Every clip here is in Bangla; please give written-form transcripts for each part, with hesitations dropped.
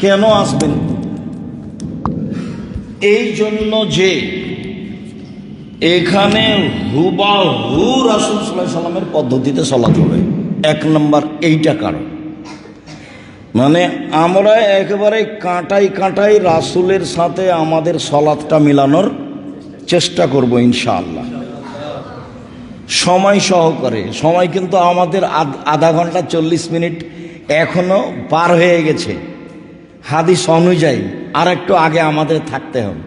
কেন আসবেন? এই জন্য যে এখানে হুবাহু রাসূল সাল্লাল্লাহু আলাইহি সাল্লামের পদ্ধতিতে সালাত হবে। এক নম্বর এইটা কারণ, মানে আমরা একেবারে কাঁটাই কাঁটাই রাসূলের সাথে আমাদের সালাতটা মিলানোর চেষ্টা করব ইনশাআল্লাহ, সময় সহকারে। সময় কিন্তু আমাদের আধা ঘন্টা 40 মিনিট এখনো পার হয়ে গেছে। হাদিস অনুযায়ী আর একটু আগে আমাদের থাকতে হবে।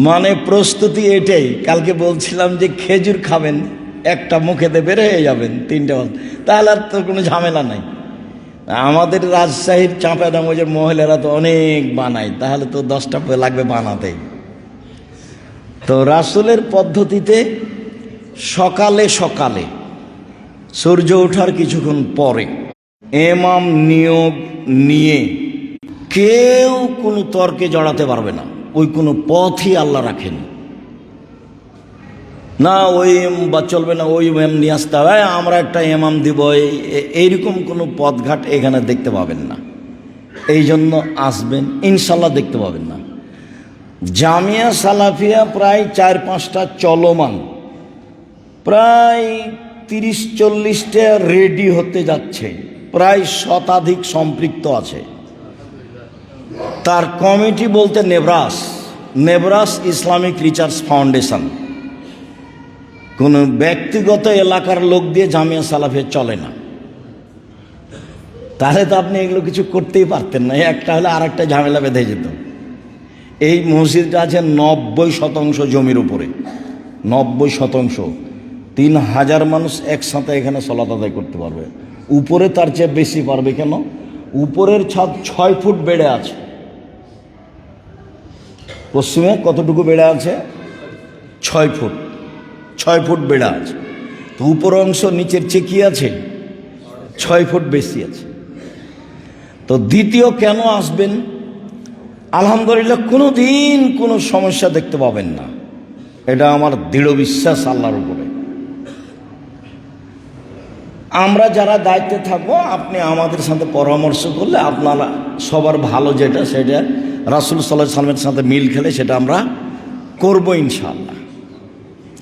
মানে প্রস্তুতি এটাই। কালকে বলছিলাম যে খেজুর খাবেন, একটা মুখেতে বের হয়ে যাবেন 3টে বাজে, তাহলে আর তো কোনো ঝামেলা নাই। আমাদের রাজশাহীর চাঁপাইনবাবগঞ্জের মহিলারা তো অনেক বানায়, তাহলে তো 10টা লাগবে বানাতে। তো রাসূলের পদ্ধতিতে সকালে সকালে সূর্য ওঠার কিছুক্ষণ পরে ইমাম নিয়োগ নিয়ে কেউ কোনো তর্কে জড়াতে পারবে না। ওই কোনো পথই আল্লাহ রাখেন না, ওই বা চলবে না, ওই ইমাম নিয়ে আসতে হবে, আমরা একটা ইমাম দিব, এইরকম কোনো পথঘাট এখানে দেখতে পাবেন না। এই জন্য আসবেন ইনশাল্লাহ, দেখতে পাবেন না। জামিয়া সালাফিয়া প্রায় 4-5টা চলমান, প্রায় 30-40টা রেডি হতে যাচ্ছে, প্রায় শতাধিক সম্পৃক্ত আছে। তার কমিটি বলতে নেবরাস ইসলামিক রিসার্চ ফাউন্ডেশন। কোনো ব্যক্তিগত এলাকার লোক দিয়ে জামিয়া সালাফিয়া চলে না। তাহলে তো আপনি এগুলো কিছু করতেই পারতেন না, একটা হলে আর একটা ঝামেলা বেঁধে যেত। এই মসজিদটা আছে 90% জমির উপরে, 90%। 3000 মানুষ একসাথে এখানে সালাত আদায় করতে পারবে। উপরে তার চেয়ে বেশি পারবে। কেন? উপরের ছাদ 6 ফুট বেড়ে আছে। পশ্চিমে কতটুকু বেড়ে আছে? 6 ফুট বেড়ে আছে। তো উপর অংশ নিচের চেয়ে কি আছে? 6 ফুট বেশি আছে। তো দ্বিতীয় কেন আসবেন? আলহামদুলিল্লাহ কোনো দিন কোনো সমস্যা দেখতে পাবেন না, এটা আমার দৃঢ় বিশ্বাস আল্লাহর উপরে। আমরা যারা দায়িত্বে থাকবো, আপনি আমাদের সাথে পরামর্শ করলে আপনারা সবার ভালো যেটা, সেটা রাসূল সাল্লাল্লাহু আলাইহি সাল্লামের সাথে মিল খেলে সেটা আমরা করব ইনশাআল্লাহ।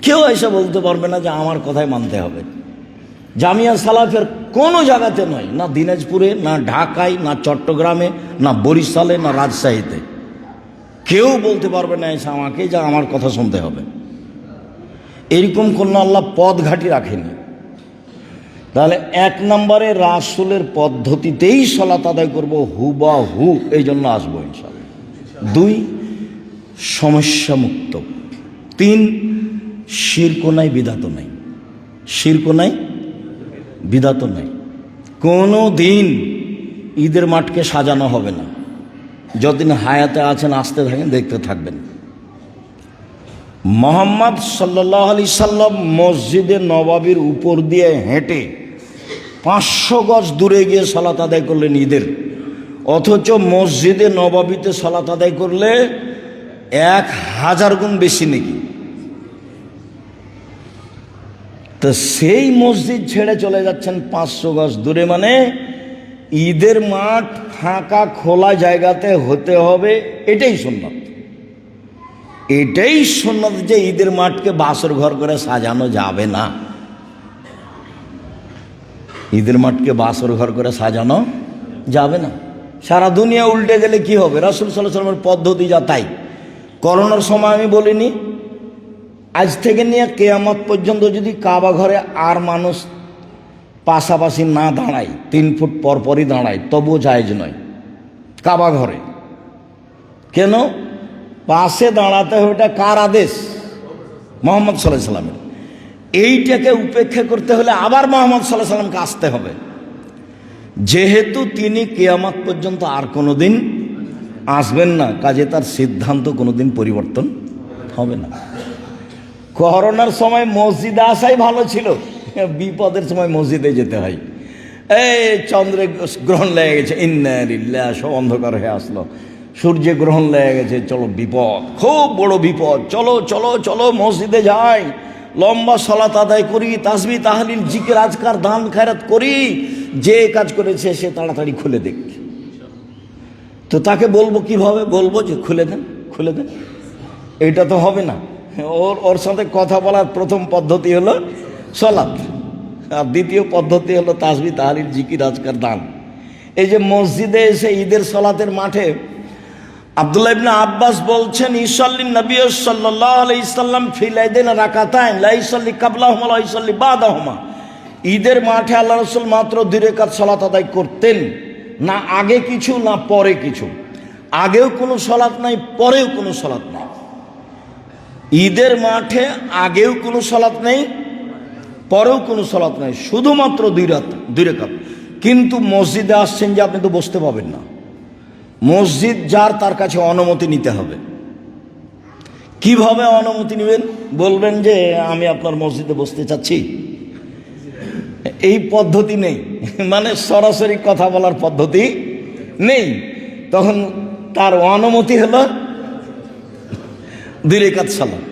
কেউ এসে বলতে পারবে না যে আমার কথাই মানতে হবে। জামিয়া সালাফের কোনো জায়গাতে নয়, না দিনাজপুরে, না ঢাকায়, না চট্টগ্রামে, না বরিশালে, না রাজশাহীতে কেউ বলতে পারবে না এসে আমাকে যে আমার কথা শুনতে হবে। এরকম কোনো আল্লাহ পথ ঘাটি রাখেনি। তাহলে 1 নম্বরে রাসূলের পদ্ধতিতেই সালাত আদায় করব হুবাহু, এই জন্য আসবো ইনশাআল্লাহ। 2 সমস্যা মুক্ত। 3 শিরক নাই, বিদআত নাই। শিরক নাই, বিদআত নাই। কোনো দিন ঈদের মাঠকে সাজানো হবে না। যতদিন হায়াতে আছেন আসতে থাকেন, দেখতে থাকবেন। মুহাম্মদ সাল্লাল্লাহু আলাইহি সাল্লাম মসজিদে নববীর উপর দিয়ে হেঁটে 500 গজ দূরে গিয়ে সালাত আদায় করলেন ঈদের। অথচ মসজিদে নববীতে সালাত আদায় করলে 1000 গুণ বেশি নাকি। তো সেই মসজিদ ছেড়ে চলে যাচ্ছেন 500 গজ দূরে, মানে ঈদের মাঠ ফাঁকা খোলা জায়গাতে হতে হবে। এটাই সুন্নাত। এটাই সুন্নাত যে ঈদের মাঠকে বাসর ঘর করে সাজানো যাবে না। ঈদের মাঠকে বাসর ঘর করে সাজানো যাবে না। সারা দুনিয়া উল্টে গেলে কি হবে? রাসূল সাল্লাল্লাহু আলাইহি ওয়াসাল্লামের পদ্ধতি যা তাই। করোনার সময় আমি বলিনি, আজ থেকে নিয়ে কিয়ামত পর্যন্ত যদি কাবা ঘরে আর মানুষ পাশাপাশি না দাঁড়ায়, 3 ফুট পর পরই দাঁড়ায়, তবুও জায়েজ নয় কাবা ঘরে। কেন? পাশে দাঁড়াতে হবে, এটা কার আদেশ? মুহাম্মদ সাল্লাল্লাহু আলাইহি সাল্লামের। এইটাকে উপেক্ষা করতে হলে আবার মুহাম্মদ সাল্লাল্লাহু আলাইহি সাল্লামকে আসতে হবে, যেহেতু তিনি কিয়ামত পর্যন্ত আর কোনোদিন আসবেন না। কাজে তার সিদ্ধান্ত কোনোদিন পরিবর্তন হবে না। করোনার সময় মসজিদে আসাই ভালো ছিল, বিপদের সময় মসজিদে যেতে হয়। এই চন্দ্রে গ্রহণ লেগে গেছে, ইন্না লিল্লাহ, সব অন্ধকার হয়ে আসলো। সূর্যে গ্রহণ লেগে গেছে, চলো বিপদ, খুব বড় বিপদ, চলো চলো চলো মসজিদে যাই, লম্বা সালাত আদায় করি, তাসবিহ তাহলিল জিকির আজকার দান খায়রাত করি। যে কাজ করেছে সে তাড়াতাড়ি খুলে দেখ। তো তাকে বলবো কিভাবে? বলবো যে খুলে দেন, খুলে দেন, এটা তো হবে না। ওর সাথে কথা বলার প্রথম পদ্ধতি হলো সলাৎ, আর দ্বিতীয় পদ্ধতি হলো তাসবিহ, তাহলিল, জিকির, আজকার, দান। এই যে মসজিদে এসে ঈদের সলাতের মাঠে আব্দুল্লাহ ইবনে আব্বাস বলছেন, ইসাল্লি নবী সাল্লাল্লাহু আলাইহি সাল্লাম ফিল ঈদাইন রাকাতাইন লা ইসাল্লি কাবলাহুমা লা ইসাল্লি বাদাহুমা। ঈদের মাঠে আল্লাহ রাসূল মাত্র 2 রাকাত সালাত আদায় করতেন, না আগে কিছু না পরে কিছু। আগেও কোনো সালাত নাই, পরেও কোনো সালাত নাই। ঈদের মাঠে আগেও কোনো সালাত নেই, পরেও কোনো সালাত নাই, শুধুমাত্র 2 রাকাত। কিন্তু মসজিদে আসছেন যে আপনি তো বসতে পাবেন না। মসজিদ যার, তার কাছে অনুমতি নিতে হবে। কিভাবে অনুমতি নেবেন? বলবেন যে আমি আপনার মসজিদে বসতে চাচ্ছি, এই পদ্ধতি নেই, মানে সরাসরি কথা বলার পদ্ধতি নেই। তখন তার অনুমতি হলো 2 রাকাত সালাত।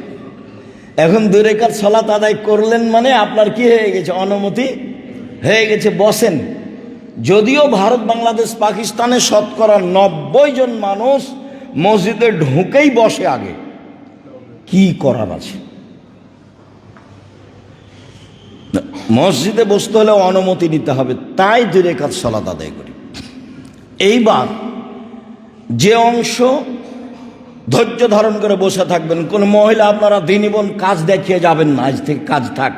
এখন 2 রাকাত সালাত আদায় করলেন মানে আপনার কি হয়ে গেছে? অনুমতি হয়ে গেছে, বসেন। যদিও ভারত, বাংলাদেশ, পাকিস্তানে শতকরা 90 জন মানুষ মসজিদে ঢুকেই বসে আগে, কি করার আছে? মসজিদে বসতে হলে অনুমতি নিতে হবে, তাই 2 রাকাত সালাত আদায় করি। এইবার যে অংশ ধৈর্য ধারণ করে বসে থাকবেন, কোন মহিলা আপনারা দিনই বোন কাজ দেখিয়ে যাবেন না, আজ থেকে কাজ থাক,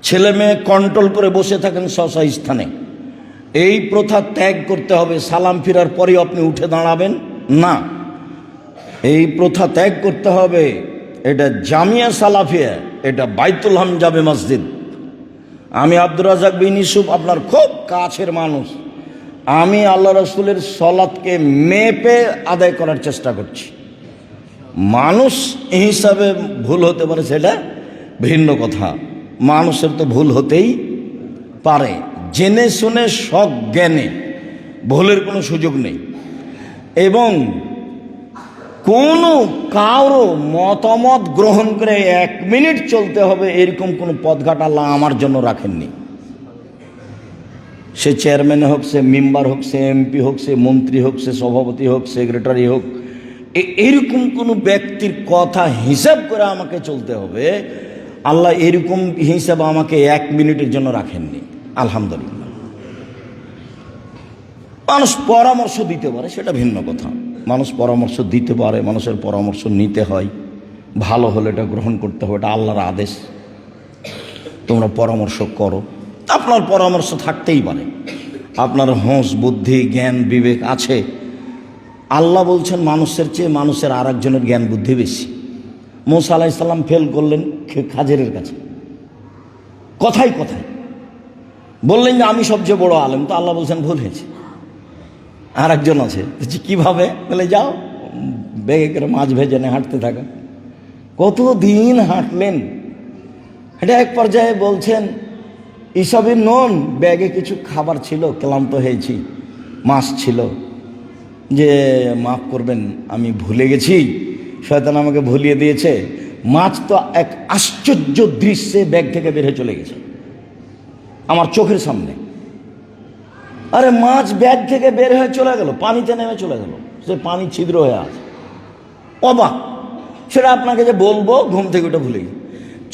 ছেলে মেয়ে কন্ট্রোল করে বসে থাকেন স্ব স্থানে, এই প্রথা ত্যাগ করতে হবে। সালাম ফিরার পরেই আপনি উঠে দাঁড়াবেন না, এই প্রথা ত্যাগ করতে হবে। এটা জামিয়া সালাফিয়া, এটা বাইতুল হামজাবে মসজিদ। আমি আব্দুর রাজ্জাক বিন ইউসুফ আপনার খুব কাছের মানুষ, আমি আল্লাহ রাসূলের সালাতকে মেপে আদায় করার চেষ্টা করছি। মানুষ হিসাবে ভুল হতে পারে, সেটা ভিন্ন কথা, মানুষের তো ভুল হতেই পারে, জেনে শুনে সজ্ঞানে, ভুলের কোনো সুযোগ নেই। এবং কোনো কারো মতামত গ্রহণ করে 1 মিনিট চলতে হবে এরকম কোনো পথঘাট আল্লাহ আমার জন্য রাখেননি। সে চেয়ারম্যান হোক, সে মেম্বার হোক, সে এমপি হোক, সে মন্ত্রী হোক, সে সভাপতি হোক, সেক্রেটারি হোক, এরকম কোনো ব্যক্তির কথা হিসাব করে আমাকে চলতে হবে, আল্লাহ এরকম হিসাব আমাকে 1 মিনিটের জন্য রাখেননি। আলহামদুলিল্লাহ। মানুষ পরামর্শ দিতে পারে, সেটা ভিন্ন কথা, মানুষ পরামর্শ দিতে পারে, মানুষের পরামর্শ নিতে হয়, ভালো হলে এটা গ্রহণ করতে হবে, এটা আল্লাহর আদেশ। তোমরা পরামর্শ করো, আপনার পরামর্শ থাকতেই পারে, আপনার হোঁশ, বুদ্ধি, জ্ঞান, বিবেক আছে। আল্লাহ বলছেন মানুষের চেয়ে মানুষের আর একজনের জ্ঞান বুদ্ধি বেশি। মূসা আলাইহিস সালাম ফেল করলেন খাজিরের কাছে, কথায় কথায় বললেন যে আমি সবচেয়ে বড় আলেম, তো আল্লাহ বলছেন ভুল হয়েছে, আর একজন আছে। কিভাবে? বলে যাও ব্যাগে করে মাছ ভেজে নিয়ে হাঁটতে থাকা। কতদিন হাঁটলেন, এটা এক পর্যায়ে বলছেন ইসবই নন, ব্যাগে কিছু খাবার ছিল, ক্লান্ত হয়েছি, মাছ ছিল, যে মাফ করবেন আমি ভুলে গেছি, শয়তান আমাকে ভুলিয়ে দিয়েছে। মাছ তো এক আশ্চর্য দৃশ্যে ব্যাগ থেকে বের হয়ে চলে গেছে আমার চোখের সামনে। আরে মাছ ব্যাগ থেকে বের হয়ে চলে গেল, পানিতে নেমে চলে গেল, সে পানি ছিদ্র হয়ে আছে, অবাক। সেটা আপনাকে যে বলবো, ঘুম থেকে ওটা ভুলে গেছি।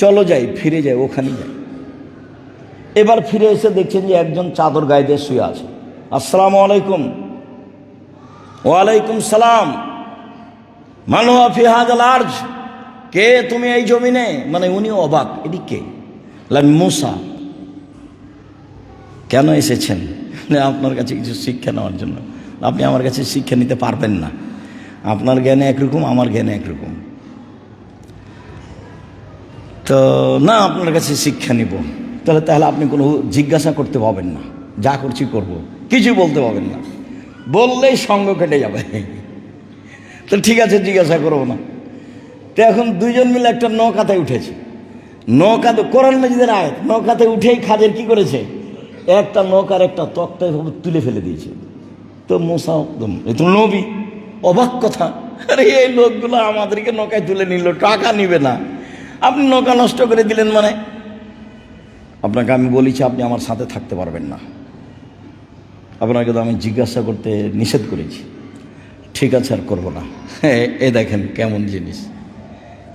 চলো যাই, ফিরে যাই, ওখানেই যাই। এবার ফিরে এসে দেখছেন যে একজন চাদর গায়ে দিয়ে শুয়ে আছে। আসসালামু আলাইকুম। ওয়ালাইকুম সালাম। মান হুয়া ফি হাযাল আরজ, কে তুমি এই জমিনে? মানে উনি অবাক, এটি কে? মূসা। কেন এসেছেন? আপনার কাছে কিছু শিক্ষা নেওয়ার জন্য। আপনি আমার কাছে শিক্ষা নিতে পারবেন না, আপনার জ্ঞানে একরকম, আমার জ্ঞানে একরকম। তো না, আপনার কাছে শিক্ষা নিব। তাহলে আপনি কোনো জিজ্ঞাসা করতে পাবেন না, যা করছি করব, কিছু বলতে পাবেন না, বললেই সঙ্গ কেটে যাবে। তো ঠিক আছে, জিজ্ঞাসা করবো না। তো এখন দুইজন মিলে একটা নৌকাতে উঠেছে, নৌকাতে কোরআন মাজিদের আয়াত, নৌকাতে উঠেই খাদের কি করেছে, একটা নৌকার একটা তক্তা তুলে ফেলে দিয়েছে। তো মূসা একদম, এ তো নবী, অবাক কথা। আরে এই লোকগুলো আমাদেরকে নৌকায় তুলে নিল, টাকা নিবে না, আপনি নৌকা নষ্ট করে দিলেন। মানে আপনাকে আমি বলেছি আপনি আমার সাথে থাকতে পারবেন না, আপনাকে তো আমি জিজ্ঞাসা করতে নিষেধ করেছি। ঠিক আছে আর করবো না। এ দেখেন কেমন জিনিস।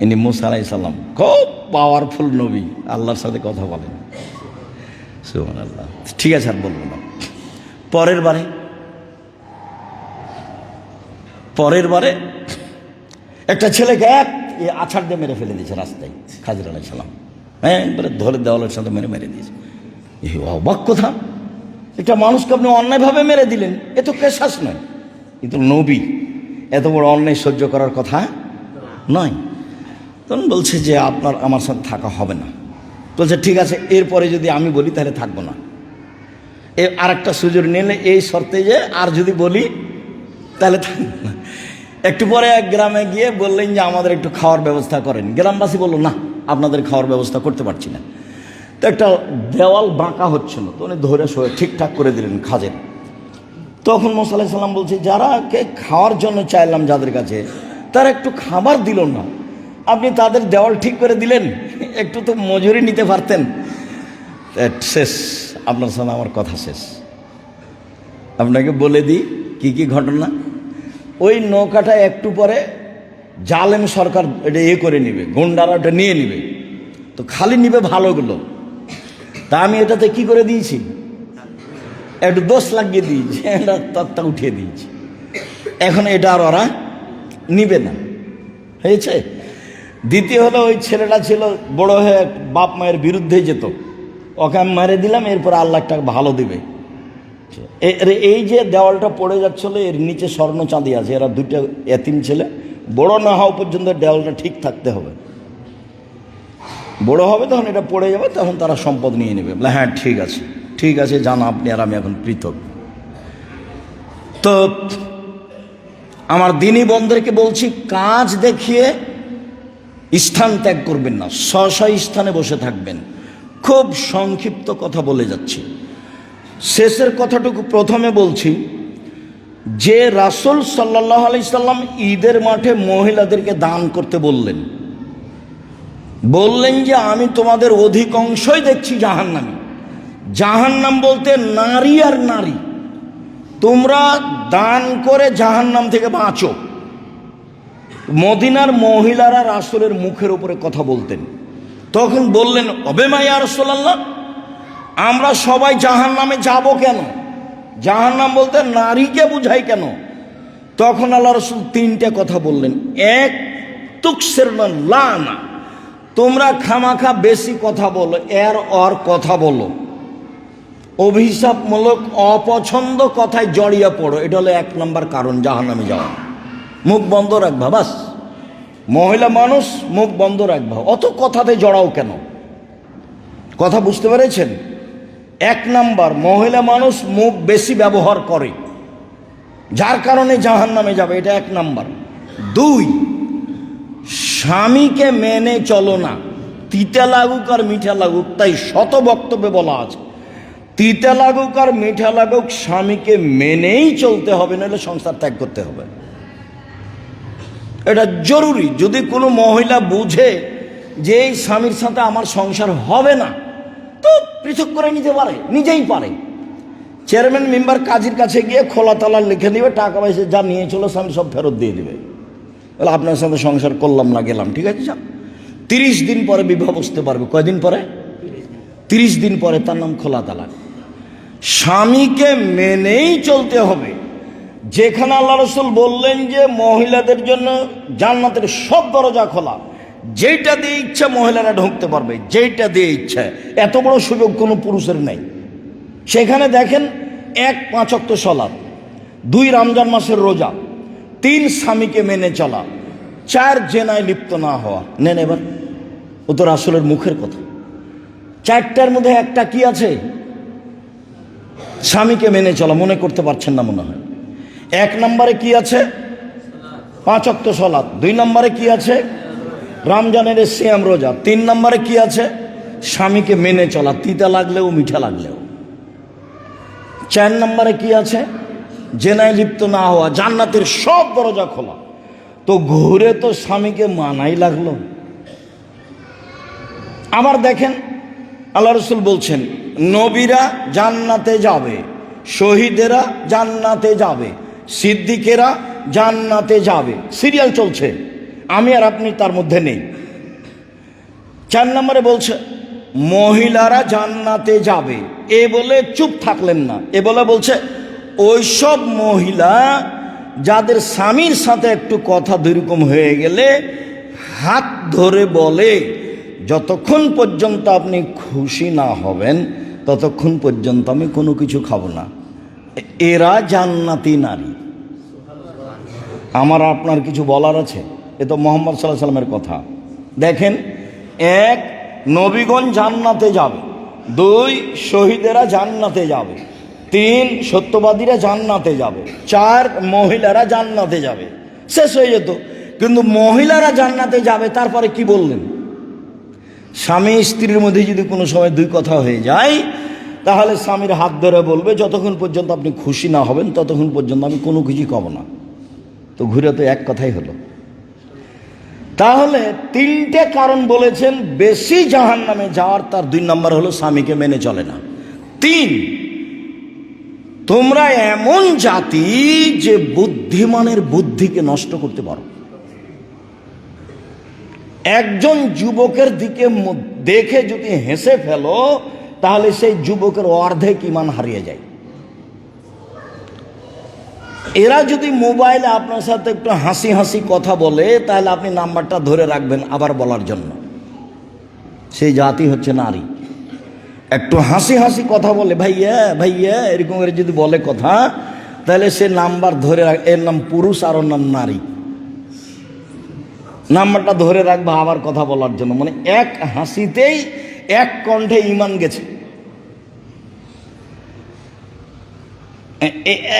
ইনি মুসা আলাইহিস সালাম, খুব পাওয়ারফুল নবী, আল্লাহর সাথে কথা বলেন, সুবহানাল্লাহ। ঠিক আছে আর বলবো না। পরের বারে একটা ছেলেকে আছাড় দিয়ে মেরে ফেলে দিয়েছে রাস্তায়, খাজির আলাইহিস সালাম। হ্যাঁ, এবারে ধরে দেওয়ালের সাথে মেরে দিয়েছে। অবাক কথা, একটা মানুষকে আপনি অন্যায়ভাবে মেরে দিলেন, এ তো কেসাস নয়, কিন্তু নবী, এত বড় অন্যায় সহ্য করার কথা নয়। তখন বলছে যে আপনার আমার সাথে থাকা হবে না। বলছে ঠিক আছে, এরপরে যদি আমি বলি তাহলে থাকবো না। আর একটা সুযোগ নিলে এই শর্তে যে আর যদি বলি তাহলে থাকবো না। একটু পরে এক গ্রামে গিয়ে বললেন যে আমাদের একটু খাওয়ার ব্যবস্থা করেন। গ্রামবাসী বলল না, আপনাদের খাওয়ার ব্যবস্থা করতে পারছি না। তো একটা দেওয়াল বাঁকা হচ্ছিল, তো উনি ধরে সরে ঠিকঠাক করে দিলেন খাজের। তখন মুসা আলাইহিস সালাম বলছে, যারাকে খাওয়ার জন্য চাইলাম যাদের কাছে, তারা একটু খাবার দিল না, আপনি তাদের দেওয়াল ঠিক করে দিলেন, একটু তো মজুরি নিতে পারতেন। শেষ, আপনার সাথে আমার কথা শেষ। আপনাকে বলে দিই কি ঘটনা। ওই নৌকাটা একটু পরে জালেম সরকার এটা করে নিবে, গুন্ডারা ওটা নিয়ে নিবে, তো খালি নিবে ভালোগুলো। তা আমি এটাতে কি করে দিয়েছি, একটু দোষ লাগিয়ে দিয়েছি, এটা তত্ত্বা উঠিয়ে দিয়েছি। এখন এটা আর ওরা নিবে না, হয়েছে। দ্বিতীয় হলো, ওই ছেলেটা ছিল বড় হয়ে বাপ মায়ের বিরুদ্ধে যেত, ওকে আমি মেরে দিলাম, এরপর আল্লাহ একটা ভালো দিবে। এই যে দেওয়ালটা পড়ে যাচ্ছিল, এর নিচে স্বর্ণ চাঁদি আছে, এরা দুইটা এতিম ছেলে, বড় না হওয়া পর্যন্ত দেওয়ালটা ঠিক থাকতে হবে। বড় হবে তখন এটা পড়ে যাবে, তখন তারা সম্পদ নিয়ে নেবে। বলে হ্যাঁ ঠিক আছে জান, আপনি আর আমি এখন পৃথক। তো আমার দিনী বন্ধুদেরকে বলছি, কাজ দেখিয়ে স্থান ত্যাগ করবেন না, স্ব স্থানে বসে থাকবেন। খুব সংক্ষিপ্ত কথা বলে যাচ্ছি। শেষের কথাটুকু প্রথমে বলছি যে রাসূল সাল্লাল্লাহু আলাইহি সাল্লাম ঈদের মাঠে মহিলাদেরকে দান করতে বললেন যে আমি তোমাদের অধিকাংশই দেখছি জাহান্নামী। জাহান্নাম বলতে নারী আর নারী, তোমরা দান করে জাহান্নাম থেকে বাঁচো। মদিনার মহিলারা রাসূলের মুখের উপরে কথা বলতেন। তখন বললেন, অবেমা ইয়া রাসূলুল্লাহ, আমরা সবাই জাহান্নামে যাব কেন? জাহান্নাম বলতে নারীকে বুঝাই কেন? তখন আল্লাহ রাসূল তিনটা কথা বললেন। এক, তুকসিরনা লানা, তোমরা খামাখা বেশি কথা বলো, ওর কথা বলো, অভিশাপমূলক অপছন্দ কথায় জড়িয়ে পড়ো, এটা হলো 1 নম্বর কারণ জাহান্নামে যাওয়া। মুখ বন্ধ রাখবা, বাস। মহিলা মানুষ, মুখ বন্ধ রাখবা, অত কথাতে জড়াও কেন? কথা বুঝতে পেরেছেন? 1 নম্বর, মহিলা মানুষ মুখ বেশি ব্যবহার করে, যার কারণে জাহান্নামে যাবে, এটা 1 নম্বর। 2, স্বামীকে মেনে চলো না, তিতা লাগুক আর মিঠা লাগুক, তাই শত বক্তব্যে বলা আছে, তিতা লাগুক আর মিঠা লাগুক স্বামীকে মেনেই চলতে হবে, নাহলে সংসার ত্যাগ করতে হবে। এটা জরুরি। যদি কোনো মহিলা বুঝে যে এই স্বামীর সাথে আমার সংসার হবে না, তো পৃথক করে নিতে পারে, নিজেই পারে। চেয়ারম্যান মেম্বার কাজীর কাছে গিয়ে খোলা তালা লিখে দিবে, টাকা পয়সা যা নিয়ে চলো স্বামী সব ফেরত দিয়ে দিবে। বলে আপনার সাথে সংসার করলাম না, গেলাম, ঠিক আছে যাও। 30 দিন পরে বিবাহ বসতে পারবে। কয়দিন পরে? 30 দিন পরে, তার নাম খোলা তালাক। স্বামীকে মেনেই চলতে হবে। যেখানে আল্লাহ রাসূল বললেন যে মহিলাদের জন্য জান্নাতের সব দরজা খোলা, যেটা দিয়ে ইচ্ছা মহিলারা ঢুকতে পারবে, যেটা দিয়ে ইচ্ছা, এত বড় সুযোগ কোনো পুরুষের নেই। সেখানে দেখেন, 1 5 ওয়াক্ত সালাত, 2 রমজান মাসের রোজা, 3 স্বামীকে মেনে চলা, 4 জেনায় লিপ্ত না হওয়া। নেন এবার, ও তো রাসূলের মুখের কথা। 4টার মধ্যে একটা কি আছে? স্বামীকে মেনে চলা। মনে করতে পারছেন না মনে হয়। 1 নম্বরে কি আছে? 5 ওয়াক্ত সালাত। 2 নম্বরে কি আছে? রমজানের সিয়াম রোজা। 3 নম্বরে কি আছে? স্বামীকে মেনে চলা, তিতা লাগলেও মিঠা লাগলেও। 4 নম্বরে কি আছে? জেনায় লিপ্ত না হওয়া, জান্নাতের সব দরজা খোলা। তো ঘুরে তো স্বামীকে মানাই লাগলো। আবার দেখেন, আল্লাহ রাসূল বলছেন, নবীরা জান্নাতে যাবে, শহীদেরা জান্নাতে যাবে, সিদ্দিকেরা জান্নাতে যাবে, সিরিয়াল চলছে, আমি আর আপনি তার মধ্যে নেই। 4 নম্বরে বলছে মহিলারা জান্নাতে যাবে, এ বলে চুপ থাকলেন না, এ বলে বলছে ওইসব মহিলা যাদের স্বামীর সাথে একটু কথা দুরকম হয়ে গেলে হাত ধরে বলে যতক্ষণ পর্যন্ত আপনি খুশি না হবেন ততক্ষণ পর্যন্ত আমি কোনো কিছু খাবো না, এরা জান্নাতি নারী। আমার আপনার কিছু বলার আছে? এ তো মোহাম্মদ সাল্লাল্লাহু আলাইহি সাল্লামের কথা। দেখেন, 1, নবীগণ জান্নাতে যাবে, 2, শহীদেরা জান্নাতে যাবে, 3, সত্যবাদীরা জান্নাতে যাবে, 4, মহিলারা জান্নাতে যাবে, শেষ হয়ে যেত। কিন্তু মহিলারা জান্নাতে যাবে, তারপরে কি বললেন? স্বামী স্ত্রীর মধ্যে যদি কোনো সময় 2 কথা হয়ে যায় তাহলে স্বামীর হাত ধরে বলবে যতক্ষণ পর্যন্ত আপনি খুশি না হবেন ততক্ষণ পর্যন্ত আমি কোনো কিছু খাবো না। তো ঘুরে তো এক কথাই হলো। তাহলে 3টে কারণ বলেছেন বেশি জাহান্নামে যাওয়ার, তার 2 নম্বর হলো স্বামীকে মেনে চলে না। 3, তোমরা এমন জাতি যে বুদ্ধিমানের বুদ্ধিকে নষ্ট করতে পারো। একজন যুবকের দিকে দেখে যদি হেসে ফেলো তাহলে সেই যুবকের অর্ধেক ঈমান হারিয়ে যায়। এরা যদি মোবাইলে আপনার সাথে একটু হাসি হাসি কথা বলে তাহলে আপনি নাম্বারটা ধরে রাখবেন আবার বলার জন্য। সেই জাতি হচ্ছে নারী। একটু হাসি হাসি কথা বলে ভাইয়া ভাইয়া এরকম করে যদি বলে কথা, তাহলে সে নাম্বার ধরে এর নাম পুরুষ আর ওর নাম নারী। নাম্বারটা ধরে রাখবে আবার কথা বলার জন্য, মানে এক হাসিতেই এক কণ্ঠে ঈমান গেছে।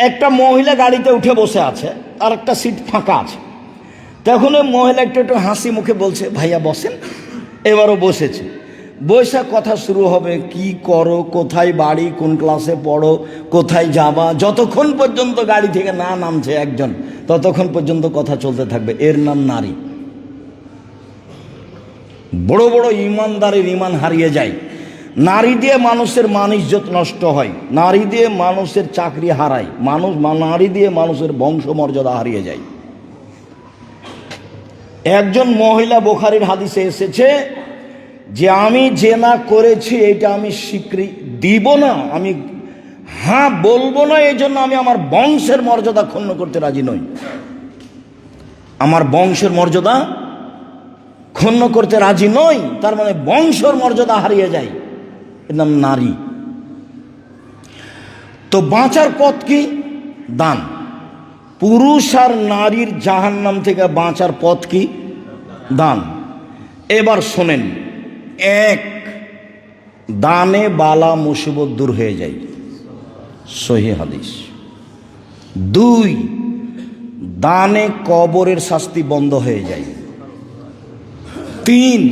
একটা মহিলা গাড়িতে উঠে বসে আছে, আর একটা সিট ফাঁকা আছে। তখন ওই মহিলা একটু একটু হাসি মুখে বলছে ভাইয়া বসেন। এবারও বসেছে, বৈশা কথা শুরু হবে, কি করো, কোথায় বাড়ি, কোন ক্লাসে পড়ো, কোথায় যাবা। যতক্ষণ পর্যন্ত গাড়ি থেকে না নামছে একজন ততক্ষণ পর্যন্ত কথা চলতে থাকবে। এর নাম নারী। বড় বড় ইমানদারের ঈমান হারিয়ে যায়। নারী দিয়ে মানুষের মান ইজ্জত নষ্ট হয়, নারী দিয়ে মানুষের চাকরি হারায়, নারী দিয়ে মানুষের বংশমর্যাদা হারিয়ে যায়। একজন মহিলা বুখারীর হাদিসে এসেছে যে আমি জেনা করেছি এটা আমি স্বীকৃতি দিব না, আমি হ্যাঁ বলবো না, এই জন্য আমি আমার বংশের মর্যাদা ক্ষুণ্ণ করতে রাজি নই। আমার বংশের মর্যাদা ক্ষুণ্ণ করতে রাজি নই, তার মানে বংশের মর্যাদা হারিয়ে যায়। এর নাম নারী। তো বাঁচার পথ কি? দান। পুরুষ আর নারীর জাহান্নাম থেকে বাঁচার পথ কি? দান। এবার শোনেন, 1, দানে বালা মুসিবত দূর হয়ে যায়, সহিহ হাদিস। 2, দানে কবরের শাস্তি বন্ধ হয়ে যায়। 3,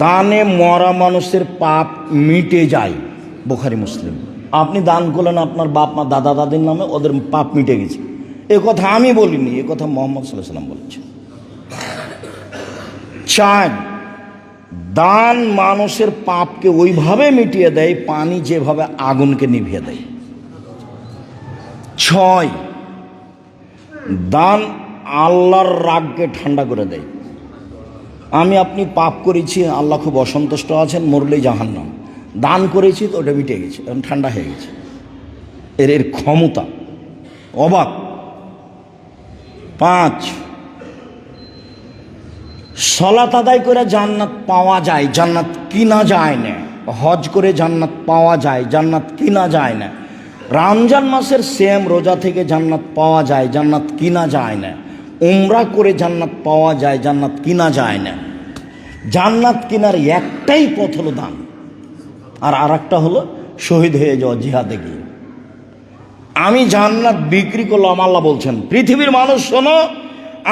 দানে মরা মানুষের পাপ মিটে যায়, বুখারী মুসলিম। আপনি দান করলেন আপনার বাপ মা দাদা দাদির নামে, ওদের পাপ মিটে গেছে। এ কথা আমি বলিনি, এ কথা মুহাম্মদ সাল্লাল্লাহু আলাইহি ওয়াসাল্লাম বলেছেন। 4, দান মানুষের পাপকে ওইভাবে মিটিয়ে দেয় পানি যেভাবে আগুনকে নিভিয়ে দেয়। 6, দান আল্লাহর রাগকে ঠান্ডা করে দেয়। আমি আপনি পাপ করেছি, আল্লাহ খুব অসন্তুষ্ট আছেন, মরলেই জাহান্নাম। দান করেছি তো ওটা মিটে গেছে, এখন ঠান্ডা হয়ে গেছে। এর ক্ষমতা অবাক। 5, সালাত আদায় করে জান্নাত পাওয়া যায়, জান্নাত কিনা যায় না। হজ করে জান্নাত পাওয়া যায়, জান্নাত কিনা যায় না। রমজান মাসের সিয়াম রোজা থেকে জান্নাত পাওয়া যায়, জান্নাত কিনা যায় না। উমরা করে জান্নাত পাওয়া যায়, জান্নাত কিনা যায় না। জান্নাত কিনার একটাই পথ হলো দান, আর আরেকটা হলো শহীদ হয়ে যাওয়া জিহাদে গিয়ে। আমি জান্নাত বিক্রি করলাম, আল্লাহ বলছেন পৃথিবীর মানুষ শোনো,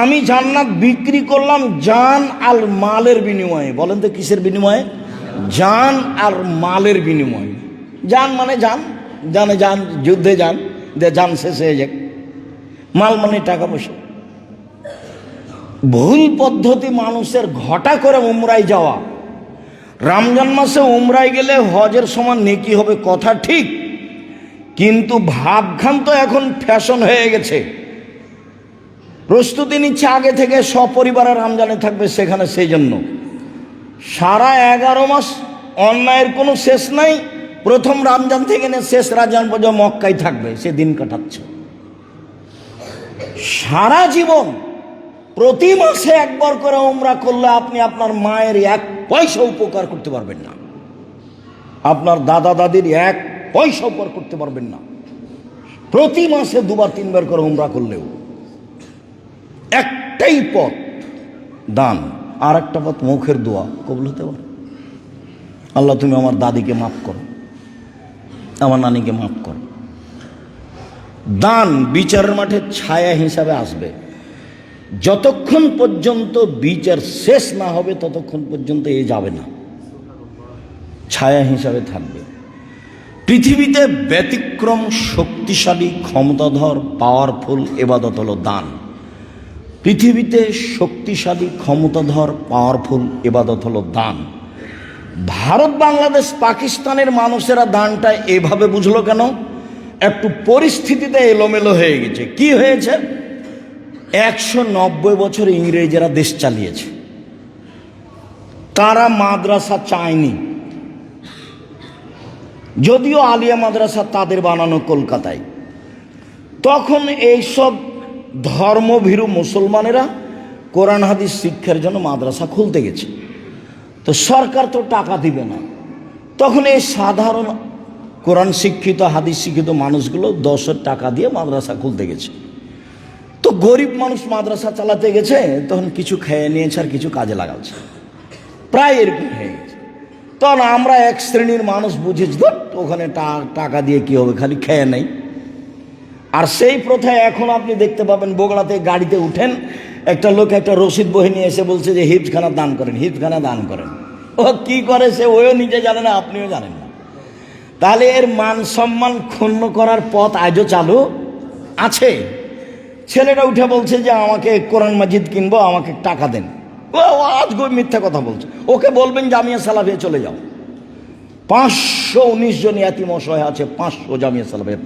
আমি জান্নাত বিক্রি করলাম জান আর মালের বিনিময়ে। বলেন তো কিসের বিনিময়ে? জান আর মালের বিনিময়ে। জান মানে জান, জানে যান, যুদ্ধে যান, যান শেষ হয়ে যাক। মাল মানে টাকা পয়সা। ভুল পদ্ধতি মানুষের ঘটা করে উমরায় যাওয়া। রমজান মাসে উমরায় গেলে হজের সমান নেকি হবে, কথা ঠিক, কিন্তু ভাবখান তো এখন ফ্যাশন হয়ে গেছে। প্রস্তুতি নিচ্ছে আগে থেকে, সপরিবারে রমজানে থাকবে সেখানে। সেই জন্য সারা 11 মাস অন্যায়ের কোনো শেষ নাই। প্রথম রমজান থেকে নিয়ে শেষ রমজান পর্যন্ত মক্কায় থাকবে, সে দিন কাটাচ্ছে। সারা জীবন প্রতি মাসে একবার করে উমরা করলে আপনি আপনার মায়ের 1 পয়সা উপকার করতে পারবেন না, আপনার দাদা দাদির 1 পয়সা উপকার করতে পারবেন না। প্রতি মাসে 2বার 3বার করে উমরা করলেও একটাই পথ দান, আর একটা পথ মুখের দোয়া কবুল হতে পারে। আল্লাহ তুমি আমার দাদিকে মাফ করো, আমার নানিকে মাফ করো। দান বিচারের মাঠে ছায়া হিসাবে আসবে। যতক্ষণ পর্যন্ত বিচার শেষ না হবে ততক্ষণ পর্যন্ত এ যাবে না, ছায়া হিসাবে থাকবে। পৃথিবীতে ব্যতিক্রম শক্তিশালী ক্ষমতাধর পাওয়ারফুল ইবাদত হলো দান। পৃথিবীতে শক্তিশালী ক্ষমতাধর পাওয়ারফুল ইবাদত হলো দান। ভারত বাংলাদেশ পাকিস্তানের মানুষেরা দানটা এভাবে বুঝলো কেন? একটু পরিস্থিতিতে এলোমেলো হয়ে গেছে। কি হয়েছে? 190 বছর ইংরেজেরা দেশ চালিয়েছে, তারা মাদ্রাসা চায়নি। যদিও আলিয়া মাদ্রাসা তাদের বানানো কলকাতায়। তখন এইসব ধর্মভীরু মুসলমানেরা কোরআন হাদিস শিক্ষার জন্য মাদ্রাসা খুলতে গেছে। তো সরকার তো টাকা দিবে না। তখন এই সাধারণ কোরআন শিক্ষিত হাদিস শিক্ষিত মানুষগুলো 10 টাকা দিয়ে মাদ্রাসা খুলতে গেছে। তো গরিব মানুষ মাদ্রাসা চালাতে গেছে, তখন কিছু খেয়ে নিয়েছে আর কিছু কাজে লাগাচ্ছে, প্রায় এরকম হয়ে গেছে। তখন আমরা এক শ্রেণীর মানুষ বুঝেছি, ওখানে টাকা দিয়ে কি হবে, খালি খেয়ে নেই। আর সেই প্রথায় এখন আপনি দেখতে পাবেন, বগুড়াতে গাড়িতে উঠেন, একটা লোক একটা রসিদ বই নিয়ে এসে বলছে যে হিফজখানা দান করেন, হিফজখানা দান করেন। ও কি করে সে ওও নিজে জানে না, আপনিও জানেন না। তাহলে এর মান সম্মান ক্ষুণ্ণ করার পথ আজও চালু আছে। ছেলেটা উঠে বলছে যে আমাকে কোরআন মাজিদ কিনবো, আমাকে টাকা দেন। ও আজ মিথ্যা কথা বলছে। ওকে বলবেন জামিয়া সালাফিয়া চলে যাও। 519 জন ইয়াতীম অসহায় আছে, 500 জামিয়া সালাফিয়া,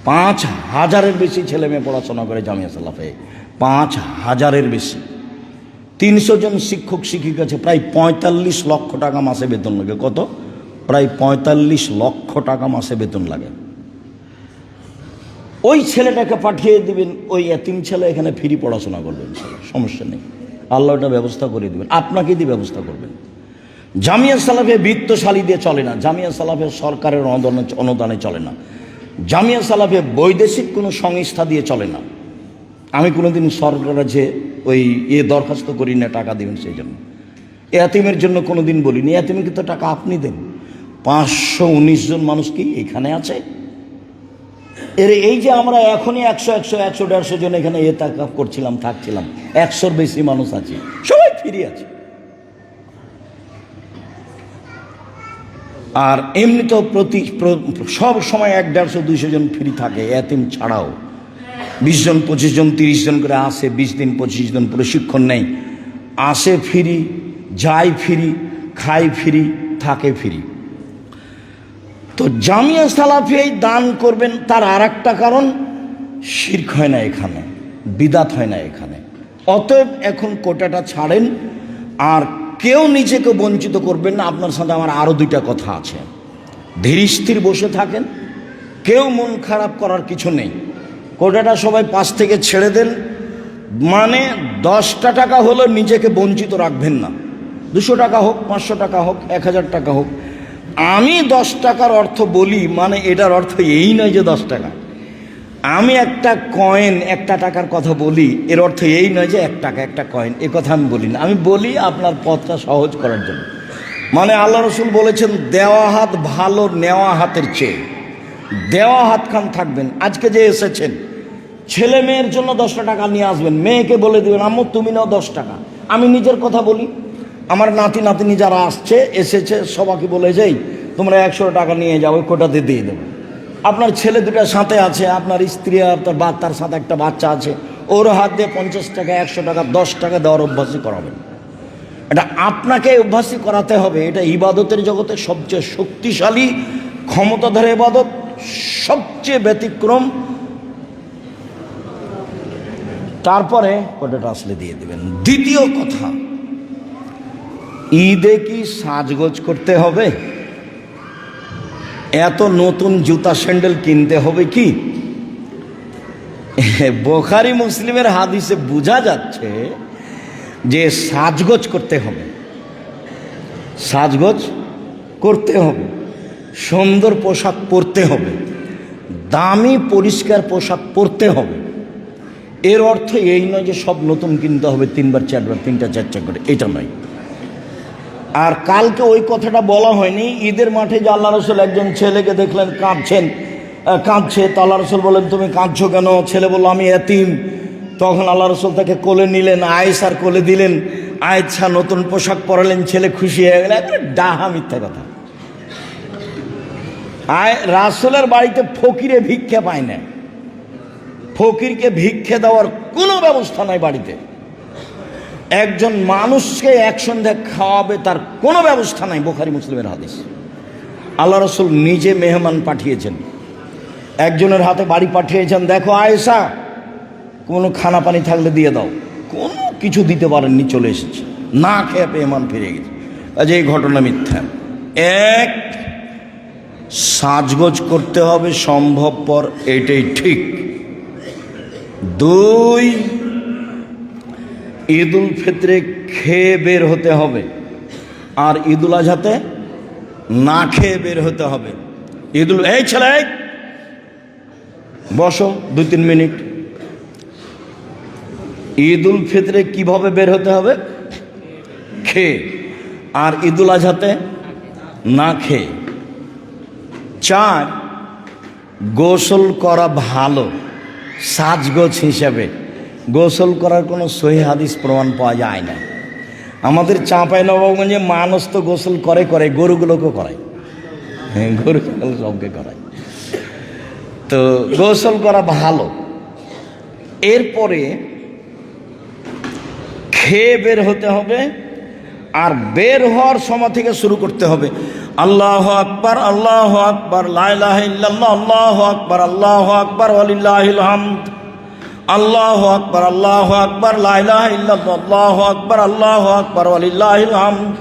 5,000-এর বেশি ছেলে মেয়ে পড়াশোনা করে জামিয়া সালাফিয়া, 5,000-এর বেশি। 300 জন শিক্ষক শিক্ষিকা আছে, প্রায় 45 লক্ষ টাকা মাসে বেতন লাগে। কত? প্রায় 45 লক্ষ টাকা মাসে বেতন লাগে। ওই ছেলেটাকে পাঠিয়ে দিবেন, ওই এতিম ছেলে এখানে ফ্রি পড়াশোনা করবেন, সমস্যা নেই, আল্লাহ ওটা ব্যবস্থা করে দিবেন, আপনাকে দিয়ে ব্যবস্থা করবেন। জামিয়া সালাফিয়া বিত্তশালী দিয়ে চলে না, জামিয়া সালাফিয়া সরকারের অনুদানে চলে না, জামিয়া সালাফিয়া বৈদেশিক কোনো সংস্থা দিয়ে চলে না। আমি কোনোদিন সরকারের কাছে ওই দরখাস্ত করি না টাকা দিবেন সেই জন্য। এতিমের জন্য কোনোদিন বলিনি, এতিমকে তো টাকা আপনি দেন। 519 জন মানুষ কি এখানে আছে? এই যে আমরা এখনই 100-150 জন এখানে এতাকাফ করছিলাম, থাকছিলাম, 100-র বেশি মানুষ আছে, সবাই ফ্রি আছে। আর এমনি তো সব সময় 100-150-200 জন ফ্রি থাকে, এতিম ছাড়াও 20 জন 25 জন 30 জন করে আসে, 20 দিন 25 দিন প্রশিক্ষণ নেই, আসে ফ্রি, যায় ফ্রি, খায় ফ্রি, থাকে ফ্রি। তো জামিয়া সালাফিয়ায় দান করবেন, তার আর একটা কারণ, শিরক হয় না এখানে, বিদাত হয় না এখানে। অতএব এখন কোটাটা ছাড়েন, আর কেউ নিজেকে বঞ্চিত করবেন না। আপনার সাথে আমার আরও 2টা কথা আছে। ধীর স্থির বসে থাকেন, কেউ মন খারাপ করার কিছু নেই। কোটাটা সবাই পাশ থেকে ছেড়ে দেন। মানে 10টা টাকা হলো নিজেকে বঞ্চিত রাখবেন না। 200 টাকা হোক, 500 টাকা হোক, 1000 টাকা হোক। আমি 10 টাকার অর্থ বলি, মানে এটার অর্থ এই নয় যে 10 টাকা। আমি একটা কয়েন, 1 টাকার কথা বলি, এর অর্থ এই নয় যে 1 টাকা একটা কয়েন, এ কথা আমি বলি না। আমি বলি আপনার পথটা সহজ করার জন্য। মানে আল্লাহ রসুল বলেছেন, দেওয়া হাত ভালো নেওয়া হাতের চেয়ে। দেওয়া হাত খান থাকবেন। আজকে যে এসেছেন, ছেলে মেয়ের জন্য 10টা টাকা নিয়ে আসবেন, মেয়েকে বলে দেবেন আম্মু তুমি নাও 10 টাকা। আমি নিজের কথা বলি, আমার নাতি নাতনি যারা আসছে এসেছে সবাইকে বলে যাই তোমরা 100 টাকা নিয়ে যাও, কোটাতে দিয়ে দেবো। আপনার ছেলে 2টা সাথে আছে, আপনার স্ত্রী, আপনার তার সাথে একটা বাচ্চা আছে, ওর হাত দিয়ে 50 টাকা 100 টাকা 10 টাকা দেওয়ার অভ্যাসই করাবেন। এটা আপনাকে অভ্যাসই করাতে হবে। এটা ইবাদতের জগতে সবচেয়ে শক্তিশালী ক্ষমতাধর ইবাদত, সবচেয়ে ব্যতিক্রম। তারপরে ওটা আসলে দিয়ে দেবেন। দ্বিতীয় কথা, ঈদে কি সাজগোজ করতে হবে? এত নতুন জুতা স্যান্ডেল কিনতে হবে কি? বুখারী মুসলিমের হাদিসে বোঝা যাচ্ছে যে সাজগোজ করতে হবে, সাজগোজ করতে হবে, সুন্দর পোশাক পরতে হবে, দামি পরিষ্কার পোশাক পরতে হবে। এর অর্থ এই নয় যে সব নতুন কিনতে হবে, 3বার 4বার 3টা 4টা করে, এটা নয়। আর কালকে ওই কথাটা বলা হয়নি। ঈদের মাঠে যে আল্লাহ রসুল একজন ছেলেকে দেখলেন কাঁদছে, তো আল্লাহ রসুল বললেন তুমি কাঁদছো কেন? ছেলে বলল আমি এতিম। তখন আল্লাহ রসুল তাকে কোলে নিলেন, আয়েশার কোলে দিলেন, আয়েশা নতুন পোশাক পরালেন, ছেলে খুশি হয়ে গেল। ডাহা মিথ্যা কথা। রাসূলের বাড়িতে ফকিরে ভিক্ষা পায় না, ফকিরকে ভিক্ষে দেওয়ার কোনো ব্যবস্থা নাই বাড়িতে। একজন মানুষকে একসঙ্গে খাওয়াবে তার কোনো ব্যবস্থা নাই, বুখারী মুসলিমের হাদিস। আল্লাহ রসুল নিজে মেহমান পাঠিয়েছেন, একজনের হাতে বাড়ি পাঠিয়েছেন, দেখো আয়েশা কোনো খানা পানি থাকলে দিয়ে দাও। কোনো কিছু দিতে পারেননি, চলে এসেছে, না খেয়ে মেহমান ফিরে গেছে। আজ এই ঘটনা মিথ্যা। এক, সাজগোজ করতে হবে সম্ভবপর, এটাই ঠিক। 2, ঈদুল ফিতরে খেয়ে বের হতে হবে, আর ঈদুল আজহাতে না খেয়ে বের হতে হবে। এই ছেলে বসো 2-3 মিনিট। ঈদুল ফিতরে কিভাবে বের হতে হবে? খেয়ে, আর ঈদুল আজহাতে না খেয়ে। 4, গোসল করা ভালো সাজগোজ হিসাবে। গোসল করার কোনো সহিহ হাদিস প্রমাণ পাওয়া যায় না। আমাদের চাঁপাইনবাবগঞ্জে মানুষ তো গোসল করে, গরুগুলোকে করায়, গরুগুলো সবকে করায়। তো গোসল করা ভালো। এরপরে খেয়ে বের হতে হবে, আর বের হওয়ার সময় থেকে শুরু করতে হবে আল্লাহু আকবার, আল্লাহু আকবার, লা ইলাহা ইল্লাল্লাহ, আল্লাহু আকবার, আল্লাহু আকবার, ওয়ালিল্লাহিল হামদ, আল্লাহু আকবার, আল্লাহু আকবার, লা ইলাহা ইল্লাল্লাহ, আল্লাহু আকবার, আল্লাহু আকবার, ওয়ালিল্লাহিল হামদ।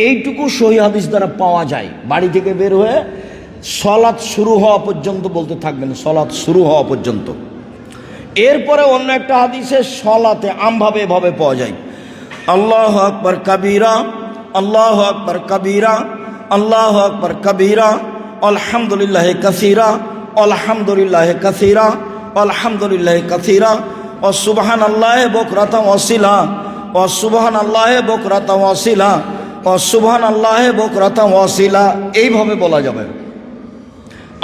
এইটুকু সহিহ হাদিস দ্বারা পাওয়া যায়। বাড়ি থেকে বের হয়ে সালাত শুরু হওয়া পর্যন্ত বলতে থাকবেন, সালাত শুরু হওয়া পর্যন্ত। এরপরে অন্য একটা হাদিসে সালাতে আমভাবে এভাবে পাওয়া যায়, আল্লাহু আকবার কাবীরা, আল্লাহু আকবার কাবীরা, আল্লাহু আকবার কাবীরা, আলহামদুলিল্লাহি কাসীরা, আলহামদুলিল্লাহি কাসীরা, আলহামদুলিল্লাহি কাসীরা, ওয়া সুবহানাল্লাহি বুকরাতান ওয়া আসীলা, ওয়া সুবহানাল্লাহি বুকরাতান ওয়া আসীলা, ওয়া সুবহানাল্লাহি বুকরাতান ওয়া আসীলা। এইভাবে বলা যাবে।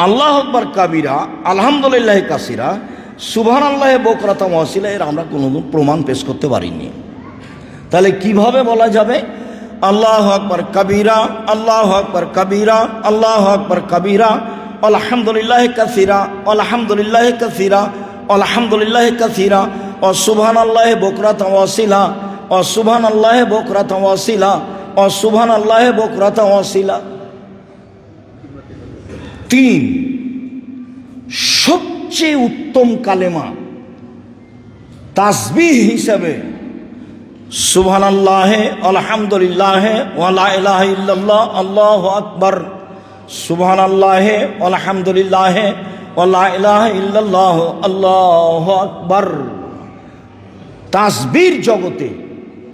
আল্লাহু আকবার কাবীরা, আলহামদুলিল্লাহি কাসীরা, সুবহানাল্লাহি বুকরাতান ওয়া আসীলা, এর আমরা কোনো প্রমাণ পেশ করতে পারিনি। তাহলে কিভাবে বলা যাবে? আল্লাহু আকবার কাবীরা, আল্লাহু আকবার কাবীরা, আল্লাহু আকবার কাবীরা, আলহামদুলিল্লাহি কাসীরা, আলহামদুলিল্লাহি কাসীরা, আলহামদুলিল্লাহি কাসীরা, ওয়া সুবহানাল্লাহি বুকরাতান ওয়া আসীলা, ওয়া সুবহানাল্লাহি বুকরাতান ওয়া আসীলা, ওয়া সুবহানাল্লাহি বুকরাতান ওয়া আসীলা। 3, সবচেয়ে উত্তম কালেমা তাসবিহ হিসাবে সুবহানাল্লাহি, আলহামদুলিল্লাহি, ওয়া লা ইলাহা ইল্লাল্লাহ, আল্লাহু আকবার, সুবহানাল্লাহি, আলহামদুলিল্লাহি, ওয়া লা ইলাহা ইল্লাল্লাহ, আল্লাহু আকবার। তাসবির জগতে,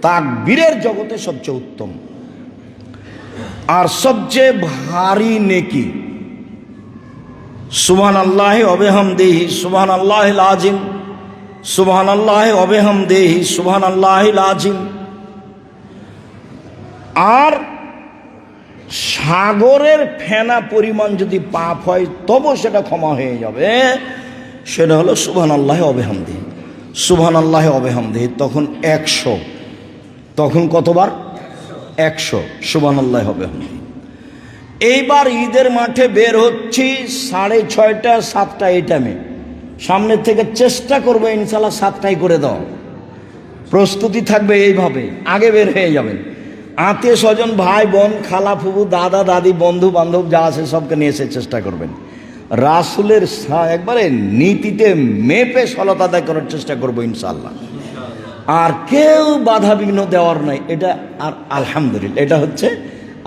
তাকবীরের জগতে সবচেয়ে উত্তম আর সবচেয়ে ভারী নেকি সুবহানাল্লাহি ওয়া বিহামদিহি সুবহানাল্লাহিল আযীম, সুবহানাল্লাহি ওয়া বিহামদিহি সুবহানাল্লাহিল আযীম। আর সাগরের ফেনা পরিমাণ যদি পাপ হয় তবু সেটা ক্ষমা হয়ে যাবে, সেটা হলো সুবহানাল্লাহি ওয়া বিহামদিহি, সুবহানাল্লাহি ওয়া বিহামদিহি। তখন 100, তখন কতবার? 100 সুবহানাল্লাহি ওয়া বিহামদিহি। এইবার ঈদের মাঠে বের হচ্ছি 6:30 7টা, এই টাইমে সামনের থেকে চেষ্টা করবো ইনশাল্লাহ 7টায় করে দাও, প্রস্তুতি থাকবে। এইভাবে আগে বের হয়ে যাবেন। আত্মীয় স্বজন, ভাই বোন, খালা ফুফু, দাদা দাদি, বন্ধু বান্ধব যা আছে সবকে নিয়ে এসে চেষ্টা করবেন। রাসূলের একবারে নীতিতে মেপে সালাত আদায় করার চেষ্টা করবো ইনশাআল্লাহ। আর কেউ বাধা বিঘ্ন দেওয়ার নাই। এটা আর আলহামদুলিল্লাহ, এটা হচ্ছে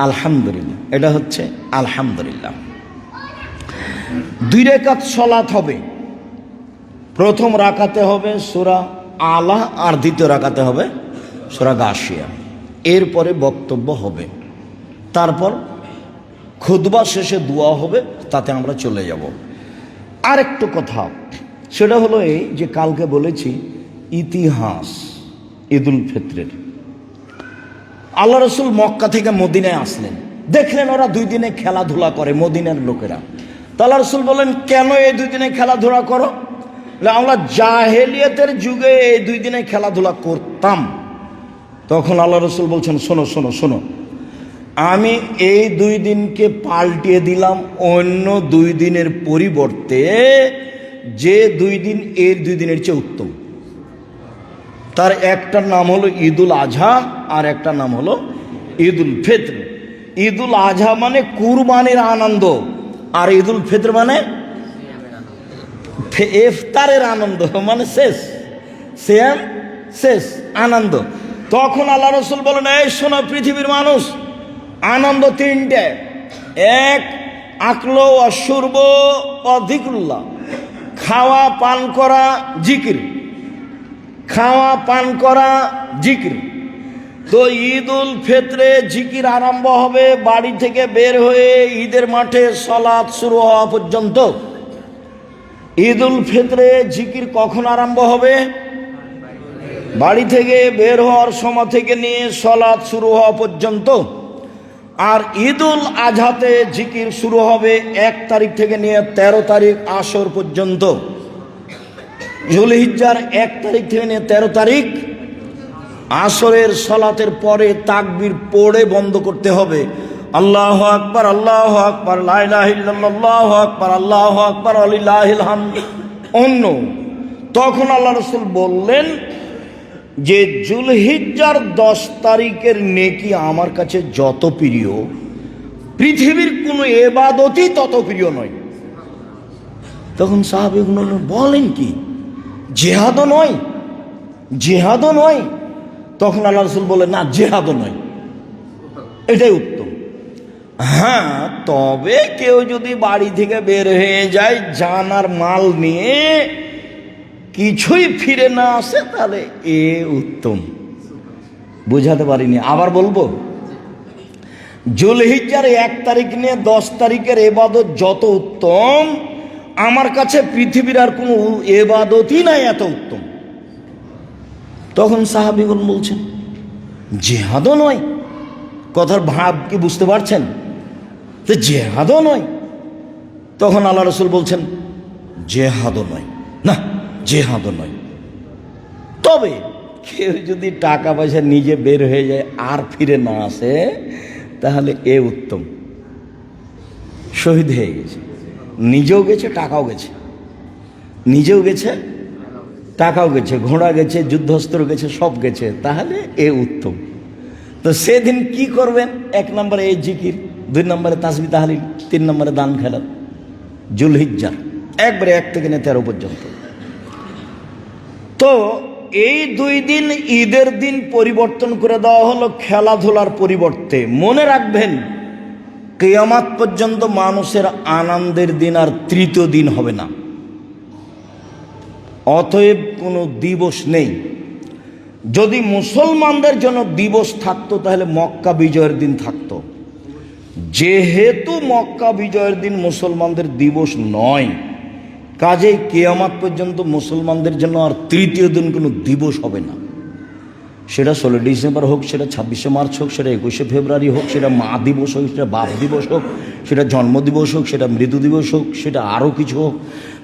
আলহামদুলিল্লাহ, এটা হচ্ছে আলহামদুলিল্লাহ। 2 রাকাত সালাত হবে। প্রথম রাকাতে হবে সূরা আলা, আর দ্বিতীয় রাকাতে হবে সূরা গাশিয়া। এরপরে বক্তব্য হবে, তারপর খুতবা শেষে দোয়া হবে, তাতে আমরা চলে যাব। আরেকটু কথা, সেটা হলো এই যে কালকে বলেছি ইতিহাস ঈদুল ফিতরের। আল্লাহ রসুল মক্কা থেকে মদিনায় আসলেন, দেখলেন ওরা 2 দিনে খেলাধুলা করে মদিনার লোকেরা। তো আল্লাহ রসুল বললেন, কেন এই 2 দিনে খেলাধুলা করো? আমরা জাহেলিয়াতের যুগে এই 2 দিনে খেলাধুলা করতাম। তখন আল্লাহ রসুল বলছেন, শোনো শোনো শোনো, আমি এই 2 দিনকে পাল্টিয়ে দিলাম অন্য 2 দিনের পরিবর্তে, যে 2 দিন এর 2 দিনের চেয়ে উত্তম। তার একটার নাম হলো ঈদুল আজহা, আর একটা নাম হলো ঈদুল ফিতর। ঈদুল আজহা মানে কুরবানির আনন্দ, আর ঈদুল ফিতর মানে ইফতারের আনন্দ, মানে শেষ আনন্দ। তখন আল্লাহ রসুল বলেন, এই শোনো পৃথিবীর মানুষ, আনন্দ 3টে। 1 আকল অশুর্ব অধিকুল্লাহ, খাওয়া পান করা জিকির, খাওয়া পান করা জিকির। তো ঈদুল ফিতরে জিকির আরম্ভ হবে বাড়ি থেকে বের হয়ে ঈদের মাঠে সালাত শুরু হওয়া পর্যন্ত। ঈদুল ফিতরে জিকির কখন আরম্ভ হবে? বাড়ি থেকে বের হওয়ার সময় থেকে নিয়ে সালাত শুরু হওয়া পর্যন্ত। আর ঈদুল আজহাতে জিকির শুরু হবে 1 তারিখ থেকে নিয়ে 13 তারিখ আসর পর্যন্ত। যুলহিজ্জার 1 তারিখ থেকে নিয়ে 13 তারিখ আসরের সালাতের পরে তাকবীর পড়ে বন্ধ করতে হবে। আল্লাহু আকবার, আল্লাহু আকবার, লা ইলাহা ইল্লাল্লাহ, আল্লাহু আকবার, আল্লাহু আকবার, ওয়ালিল্লাহিল হামদ। অন্য তখন আল্লাহ রাসূল বললেন যে যুলহিজ্জার 10 তারিখের নেকি আমার কাছে যত প্রিয়, পৃথিবীর কোনো ইবাদতই তত প্রিয় নয়। তখন সাহাবীগণ বলেন, কি জিহাদও নয়? জিহাদও নয়? তখন আল্লাহ রাসূল বলেন, না জিহাদও নয়, এটাই উত্তম। হ্যাঁ, তবে কেউ যদি বাড়ি থেকে বের হয়ে যায় জানার মাল নিয়ে, কিছুই ফিরে না আসে, তাহলে এ উত্তম। বুঝাতে পারিনি, আবার বলবো। যুলহিজ্জার 1 তারিখ নিয়ে 10 তারিখের ইবাদত যত উত্তম, আমার কাছে পৃথিবীর আর কোনো ইবাদতই নাই এত উত্তম। তখন সাহাবীগণ বলছেন, জিহাদও নয়? কথার ভাব কি বুঝতে পারছেন? তো জিহাদও নয়। তখন আল্লাহ রাসূল বলছেন, জিহাদও নয়, না জিহাদও নয়। তবে কেউ যদি টাকা পয়সা নিজে বের হয়ে যায় আর ফিরে না আসে, তাহলে এ উত্তম। শহীদ হয়ে গেছে, নিজেও গেছে টাকাও গেছে, নিজেও গেছে টাকাও গেছে, ঘোড়া গেছে, যুদ্ধস্ত্র গেছে, সব গেছে, তাহলে এ উত্তম। তো সেদিন কি করবেন? 1 নম্বরে এই জিকির, 2 নম্বরে তাসবিহ তাহলিল, 3 নম্বরে দান খেলাত। যুলহিজ্জার একবারে 1 থেকে 13 পর্যন্ত। তো এই 2 দিন ঈদের দিন পরিবর্তন করে দেওয়া হলো খেলাধুলার পরিবর্তে। মনে রাখবেন, কিয়ামত পর্যন্ত মানুষের আনন্দের দিন আর 3য় দিন হবে না। অতএব কোনো দিবস নেই। যদি মুসলমানদের জন্য দিবস থাকতো তাহলে মক্কা বিজয়ের দিন থাকতো। যেহেতু মক্কা বিজয়ের দিন মুসলমানদের দিবস নয়, কাজেই কিয়ামত পর্যন্ত মুসলমানদের জন্য আর 3য় দিন কোনো দিবস হবে না। সেটা 16 ডিসেম্বর হোক, সেটা 26শে মার্চ হোক, সেটা 21শে ফেব্রুয়ারি হোক, সেটা মা দিবস হোক, সেটা বাপ দিবস হোক, সেটা জন্মদিবস হোক, সেটা মৃত্যু দিবস হোক, সেটা আরও কিছু হোক,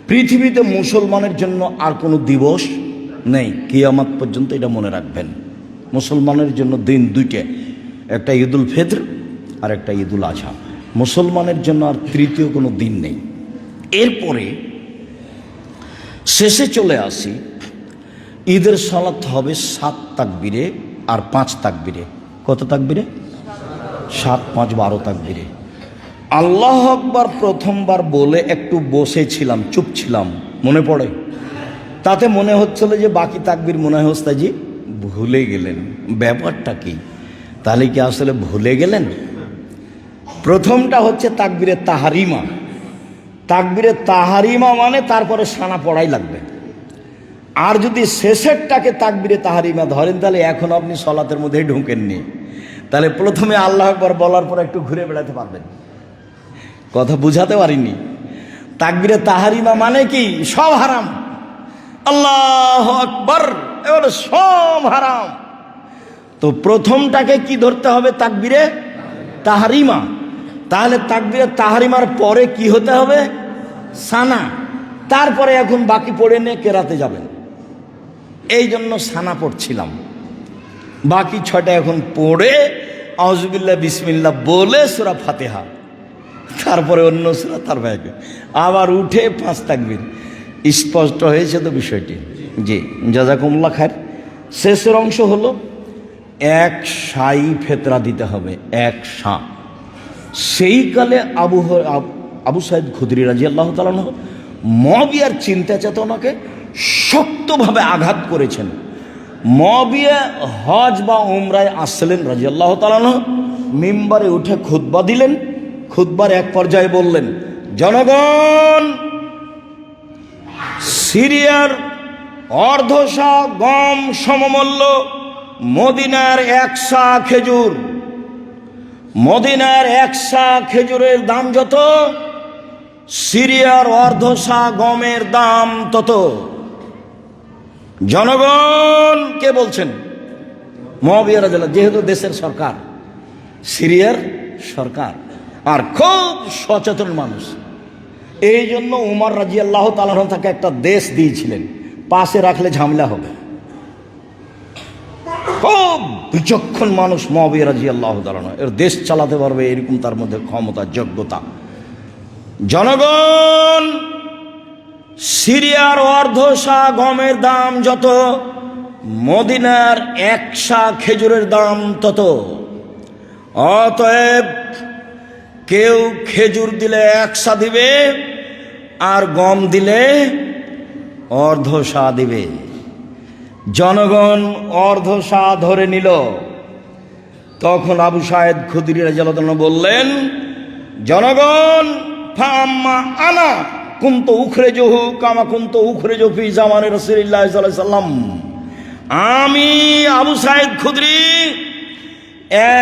পৃথিবীতে মুসলমানের জন্য আর কোনো দিবস নেই কিয়ামত পর্যন্ত। এটা মনে রাখবেন। মুসলমানের জন্য দিন 2টে, একটা ঈদুল ফিতর আর একটা ঈদুল আজহা। মুসলমানের জন্য আর 3য় কোনো দিন নেই। এরপরে শেষে চলে আসি, ঈদের সালাত হবে 7 তাকবীরে আর 5 তাকবীরে। কত তাকবীরে? 7, 5, 12 তাকবীরে। আল্লাহ আকবার প্রথমবার বলে একটু বসেছিলাম, চুপ ছিলাম, মনে পড়ে? তাতে মনে হচ্ছিল যে বাকি তাকবীর মনে হয় ওস্তাদজি ভুলে গেলেন। ব্যাপারটা কি? তাহলে কি আসলে ভুলে গেলেন? প্রথমটা হচ্ছে তাকবীরে তাহারিমা। তাকবীরে তাহারিমা মানে তারপরে সানা পড়াই লাগবে। আর যদি শেষেরটাকে তাকবীরে তাহারিমা ধরেন তাহলে এখন আপনি সলাতের মধ্যেই ঢুকেননি। তাহলে প্রথমে আল্লাহ আকবার বলার পর একটু ঘুরে বেড়াতে পারবেন। কথা বুঝাতে পারিনি। তাকবীরে তাহারিমা মানে কি? সব হারাম। আল্লাহ আকবার, এবারে সব হারাম। তো প্রথমটাকে কি ধরতে হবে? তাকবীরে তাহারিমা। তাহলে তাকবীরে তাহারিমার পরে কি হতে হবে? সানা। তারপরে এখন বাকি পড়ে নিয়ে কেরাতে যাবেন। এই জন্য সানা পড়ছিলাম। বাকি ছয়টা এখন পড়ে আউযুবিল্লাহ বিসমিল্লাহ বলে সূরা ফাতিহা, তারপরে অন্য সূরা, তার বাইরে আবার উঠে 5 তাকবীর। স্পষ্ট হয়েছে তো বিষয়টি? জি, জাযাকুমুল্লাহ খায়ের। শেষের অংশ হলো 1 শাই ফেতরা দিতে হবে, 1 শা। সেই কালে আবু সাঈদ খুদরি রাদিয়াল্লাহু তাআলা আনহু মুআবিয়ার চিন্তা চেতনাকে শক্তভাবে আঘাত করেছেন। মুআবিয়া হজ বা উমরায় আসলেন রাদিয়াল্লাহু তাআলা আনহু, মিম্বারে উঠে খুতবা দিলেন। খুতবার এক পর্যায়ে বললেন, জনগণ, সিরিয়ার অর্ধশা গম সমমূল্য মদিনার 1 শা খেজুর। মদিনার 1 শা খেজুরের দাম যত, সিরিয়ার অর্ধশা গমের দাম তত। জনগণ কে বলছেন? মুআবিয়া রাদিয়াল্লাহু, যেহেতু দেশের সরকার, সিরিয়ার সরকার, আর খুব সচেতন মানুষ। এই জন্য উমর রাদিয়াল্লাহু তাআলা আনহু তাকে একটা দেশ দিয়েছিলেন, পাশে রাখলে ঝামেলা হবে। খুব বিচক্ষণ মানুষ মুআবিয়া রাদিয়াল্লাহু তাআলা আনহু, এর দেশ চালাতে পারবে এরকম তার মধ্যে ক্ষমতা, যোগ্যতা। জনগণ, সিরিয়ার অর্ধশা গমের দাম যত, মদিনার 1 শা খেজুরের দাম তত। অতএব কেউ খেজুর দিলে 1 শা দিবে, আর গম দিলে অর্ধশা দিবে। জনগণ অর্ধশা ধরে নিল। তখন আবু সাঈদ খুদরি রাদিয়াল্লাহু আনহু বললেন, জনগণ, ফাম্মা আনা কুনতু উখরিজুহু কামা কুনতু উখরিজু ফি জামানে রাসূলিল্লাহ সাল্লাল্লাহু আলাইহি ওয়াসাল্লাম। আমি আবু সাঈদ খুদরি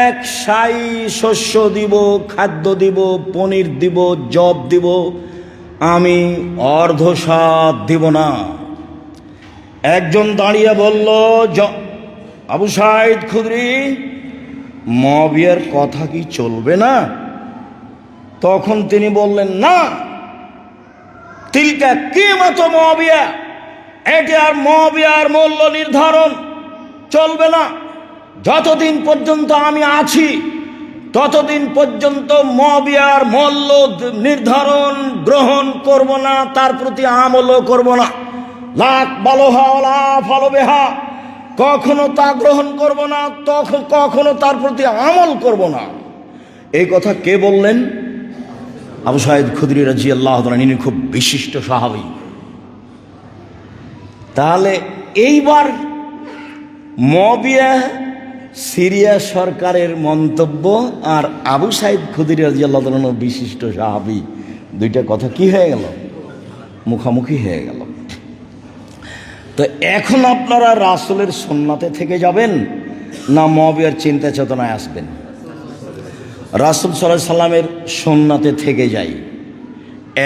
1 শাই শস্য দিব, খাদ্য দিব, পনির দিব, জব দিব, আমি অর্ধশা দিব না। একজন দাঁড়িয়ে বলল, আবু সাঈদ খুদরি, মুআবিয়ার কথা কি চলবে না? তখন তিনি বললেন, না, তিলকা কিমাতু মুআবিয়া, এটি আর মুআবিয়ার মূল্য নির্ধারণ চলবে না। যতদিন পর্যন্ত আমি আছি ততদিন পর্যন্ত মুআবিয়ার মূল্য নির্ধারণ গ্রহণ করব না, তার প্রতি আমলও করব না। লাক বালোহা ওয়ালা ফালবেহা, কখনো তা গ্রহণ করব না, কখনো তার প্রতি আমল করব না। এই কথা কে বললেন? আবু সাঈদ খুদরি রাদিয়াল্লাহু তাআলা, ইনি খুব বিশিষ্ট সাহাবী। তাহলে এইবার মুআবিয়া সিরিয়া সরকারের মন্তব্য আর আবু সাঈদ খুদরি রাদিয়াল্লাহু তাআলা বিশিষ্ট সাহাবী, দুইটা কথা কি হয়ে গেল? মুখামুখি হয়ে গেল। তো এখন আপনারা রাসূলের সুন্নাতে থেকে যাবেন না মুআবিয়ার চিন্তা চেতনায় আসবেন? রাসূল সাল্লাল্লাহু আলাইহি সাল্লামের সুন্নাতে থেকে যাই।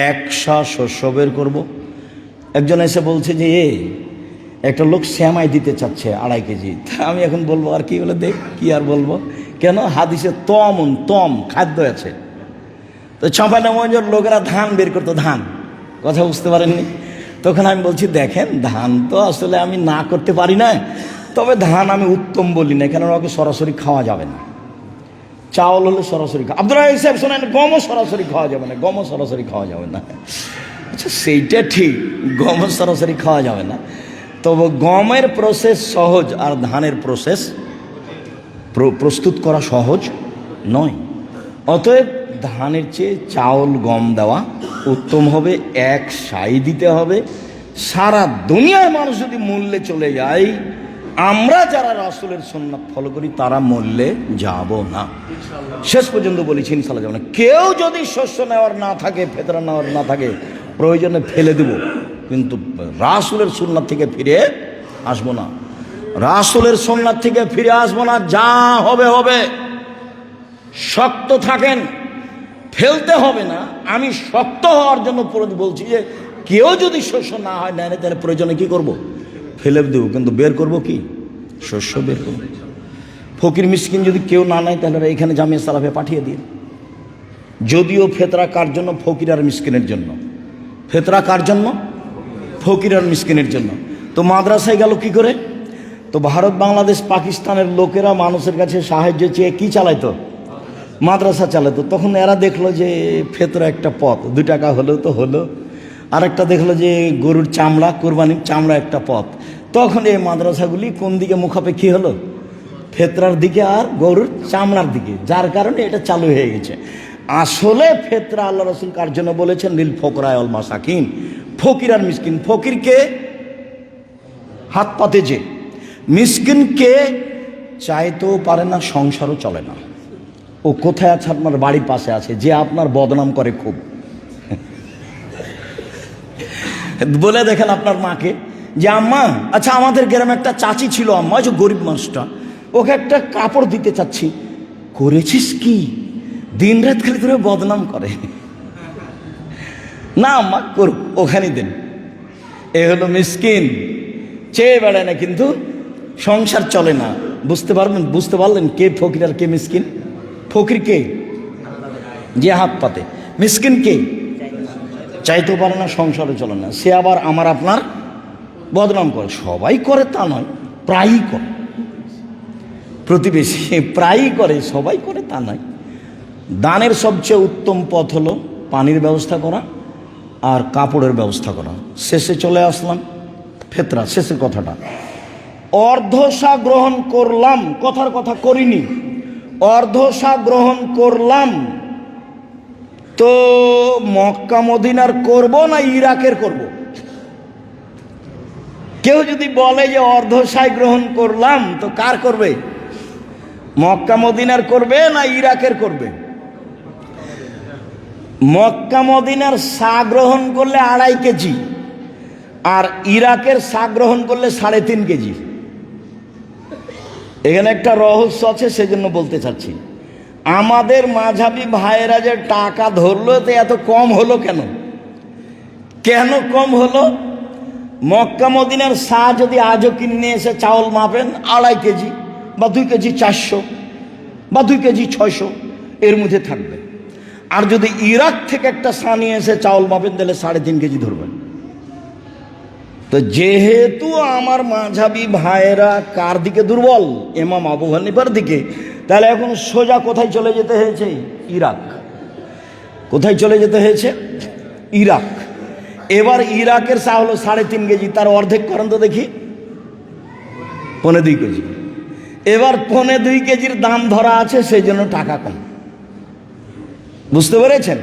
1 শা শস্য বের করব। একজন এসে বলছে যে একটা লোক শ্যামাই দিতে চাচ্ছে 2.5 কেজি। আমি এখন বলবো আর কি বলে, দেখ কি আর বলবো, কেন? হাদিসে তম খাদ্য আছে। তো চাঁপাইনবাবগঞ্জের লোকেরা ধান বের করতো, ধান, কথা বুঝতে পারেননি? তখন আমি বলছি, দেখেন, ধান তো আসলে আমি না করতে পারি না, তবে ধান আমি উত্তম বলি না, কেন ওকে সরাসরি খাওয়া যাবে না। চাউল হলে সরাসরি খাওয়া, আব্দুল রাজ্জাক সাহেব শোনেন, গমও সরাসরি খাওয়া যাবে না, গমও সরাসরি খাওয়া যাবে না। আচ্ছা, সেইটা ঠিক, গমও সরাসরি খাওয়া যাবে না, তবে গমের প্রসেস সহজ আর ধানের প্রসেস প্রস্তুত করা সহজ নয়। অতএব ধানের চেয়ে চাউল গম দেওয়া উত্তম হবে, এক সাই দিতে হবে। সারা দুনিয়ার মানুষ যদি মূল্যে চলে যায়, আমরা যারা রাসূলের সুন্নাত ফলো করি তারা মূল্যে যাব না। শেষ পর্যন্ত বলেছি ইনশাআল্লাহ যাব না। কেউ যদি শস্য নেওয়ার না থাকে, ফেতরা নেওয়ার না থাকে, প্রয়োজনে ফেলে দেব, কিন্তু রাসূলের সুন্নাত থেকে ফিরে আসবো না। রাসূলের সুন্নাত থেকে ফিরে আসবো না। যা হবে হবে। শক্ত থাকেন, ফেলতে হবে না। আমি শক্ত হওয়ার জন্য বলছি যে কেউ যদি শস্য না হয় নেয়, তাহলে প্রয়োজনে কি করব? ফেলে দেবো, কিন্তু বের করব কি? শস্য বের করব। ফকির মিসকিন যদি কেউ না নেয়, তাহলে এখানে জামিয়া সালাফে পাঠিয়ে দিন। যদিও ফেতরা কার জন্য? ফকির আর মিসকিনের জন্য। ফেতরা কার জন্য? ফকির আর মিসকিনের জন্য। তো মাদ্রাসায় গেল কি করে? তো ভারত, বাংলাদেশ, পাকিস্তানের লোকেরা মানুষের কাছে সাহায্য চেয়ে কি চালাইতো? মাদ্রাসা চালাতো। তখন এরা দেখলো যে ফেতরা একটা পথ, 2 টাকা হলেও তো হলো। আরেকটা দেখলো যে গরুর চামড়া, কোরবানির চামড়া একটা পথ। তখন এই মাদ্রাসাগুলি কোন দিকে মুখাপেক্ষী হলো? ফেতরার দিকে আর গরুর চামড়ার দিকে। যার কারণে এটা চালু হয়ে গেছে। আসলে ফেতরা আল্লাহ রাসূল কার জন্য বলেছেন? লিল ফুকরায়ে ওয়াল মাসাকিন, ফকির আর মিসকিন। ফকিরকে হাত পাতে যে, মিসকিনকে চাইতেও পারে না, সংসারও চলে না। ও কোথায় আছে? আপনার বাড়ির পাশে আছে, যে আপনার বদনাম করে খুব। বলে দেখেন আপনার মাকে যে আম্মা, আচ্ছা আমাদের গ্রামে একটা চাচি ছিল আম্মা, যে গরিব মানুষটা, ওকে একটা কাপড় দিতে চাচ্ছি। করেছিস কি? দিন রাত খালি করে বদনাম করে। না আম্মা করুক, ওখানে দেন। এ হলো মিসকিন, চেয়ে বেড়ায় না কিন্তু সংসার চলে না। বুঝতে পারলেন কে ফকির আর কে মিসকিন? ফকির কে? যে হাত পাতে। মিসকিন কে? চাইতেও পারে না, সংসারে চলে না। সে আবার আমার আপনার বদনাম করে। সবাই করে তা নয়, প্রায়ই করে। প্রতিবেশী প্রায়ই করে, সবাই করে তা নয়। দানের সবচেয়ে উত্তম পথ হলো পানির ব্যবস্থা করা আর কাপড়ের ব্যবস্থা করা। শেষে চলে আসলাম ফেতরা, শেষের কথাটা। অর্ধশা গ্রহণ করলাম, কথার কথা করিনি। অর্ধশা গ্রহণ করলাম, তো মক্কা মদিনার করব না ইরাকের করব? কেউ যদি বলে যে অর্ধশাই গ্রহণ করলাম, তো কার করবে? মক্কা মদিনার করবে না ইরাকের করবে? মক্কা মদিনার সা গ্রহণ করলে 2.5 কেজি, আর ইরাকের সা গ্রহণ করলে 3.5 কেজি। এখানে একটা রহস্য আছে, সেজন্য বলতে চাচ্ছি। আমাদের মাঝাবি ভাইয়েরা যে টাকা ধরলো, তো এত কম হলো কেন? কেন কম হলো? মক্কা মদিনার সা যদি আজও কিনে এসে চাউল মাপেন 2.5 কেজি বা 2 কেজি 400 বা 2 কেজি 600 এর মধ্যে থাকবে। আর যদি ইরাক থেকে একটা সা নিয়ে এসে চাউল মাপেন, তাহলে 3.5 কেজি ধরবেন। তো যেহেতু আমার মাঝাবি ভাইয়েরা কার দিকে দুর্বল? ইমাম আবু হানিফার দিকে। তাহলে এখন সোজা কোথায় চলে যেতে হয়েছে? ইরাক। কোথায় চলে যেতে হয়েছে? ইরাক। এবার ইরাকের চা হলো 3.5 কেজি, তার অর্ধেক করেন তো দেখি, 2.25 কেজি। এবার 2.25 কেজির দাম ধরা আছে, সেই জন্য টাকা কম। বুঝতে পেরেছেন?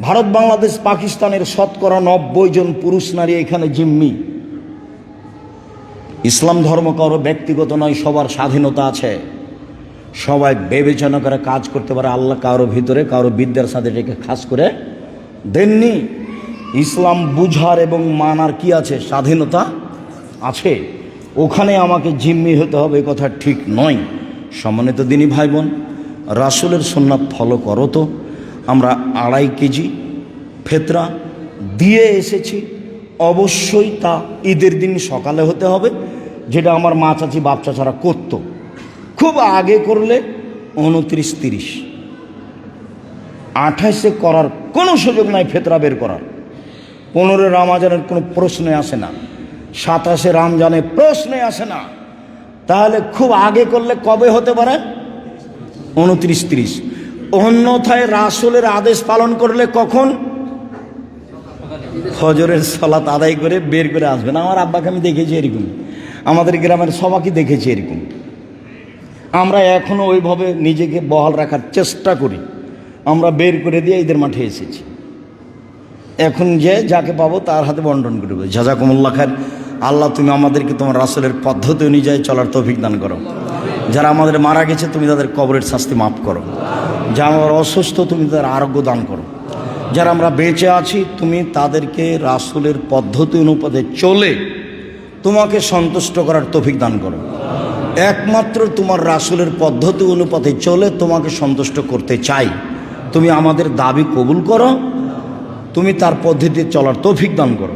ভারত, বাংলাদেশ, পাকিস্তানের 90% জন পুরুষ নারী এখানে জিম্মি। ইসলাম ধর্ম কারো ব্যক্তিগত নয়, সবার স্বাধীনতা আছে। সবাই বিবেচনা করে কাজ করতে পারে। আল্লাহ কারো ভিতরে কারো বিদ্যার সাথে এটাকে খাস করে দেননি। ইসলাম বুঝার এবং মানার কি আছে? স্বাধীনতা আছে। ওখানে আমাকে জিম্মি হতে হবে, এই কথা ঠিক নয়। সম্মানিত দিনী ভাই বোন, রাসূলের সুন্নাত ফলো করো। তো আমরা 2.5 কেজি ফেতরা দিয়ে এসেছি। অবশ্যই তা ঈদের দিন সকালে হতে হবে, যেটা আমার মা চাচি বাপ চাচারা করতো। খুব আগে করলে 29-30, 28-এ করার কোনো সুযোগ নাই ফেতরা বের করার। 15 রমজানের কোনো প্রশ্নে আসে না, 27 রমজানে প্রশ্নে আসে না। তাহলে খুব আগে করলে কবে হতে পারে? 29-30। অন্যথায় রাসূলের আদেশ পালন করলে কখন? ফজরের সালাত আদায় করে বের করে আসবেন। আমার আব্বাকে আমি দেখেছি এরকম, আমাদের গ্রামের সবাইকে দেখেছি এরকম। আমরা এখনও ওইভাবে নিজেকে বহাল রাখার চেষ্টা করি। আমরা বের করে দিয়ে ঈদের মাঠে এসেছি। এখন যে যাকে পাবো তার হাতে বন্টন করবে। জাযাকুমুল্লাহ খায়ের। আল্লাহ তুমি আমাদেরকে তোমার রাসূলের পদ্ধতি অনুযায়ী চলার তৌফিক দান করো। যারা আমাদের মারা গেছে তুমি তাদের কবরের শাস্তি মাফ করো। যারা আমরা অসুস্থ তুমি তাদের আরোগ্য দান করো। যারা আমরা বেঁচে আছি তুমি তাদেরকে রাসূলের পদ্ধতি অনুপাতে চলে তোমাকে সন্তুষ্ট করার তৌফিক দান করো। একমাত্র তোমার রাসূলের পদ্ধতি অনুপাতে চলে তোমাকে সন্তুষ্ট করতে চাই। তুমি আমাদের দাবি কবুল করো, তুমি তার পদ্ধতিতে চলার তৌফিক দান করো।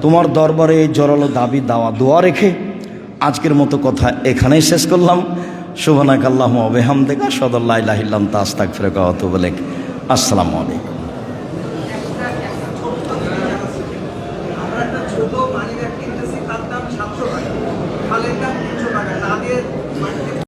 তোমার দরবারে এই জোরালো দাবি দাওয়া দোয়া রেখে আজকের মতো কথা এখানেই শেষ করলাম। সুবহানাকাল্লাহুম্মা ওয়া বিহামদিকা আশহাদু আল্লা ইলাহা ইল্লা আনতা আস্তাগফিরুকা ওয়া আতুবু ইলাইক। আসসালামু আলাইকুম।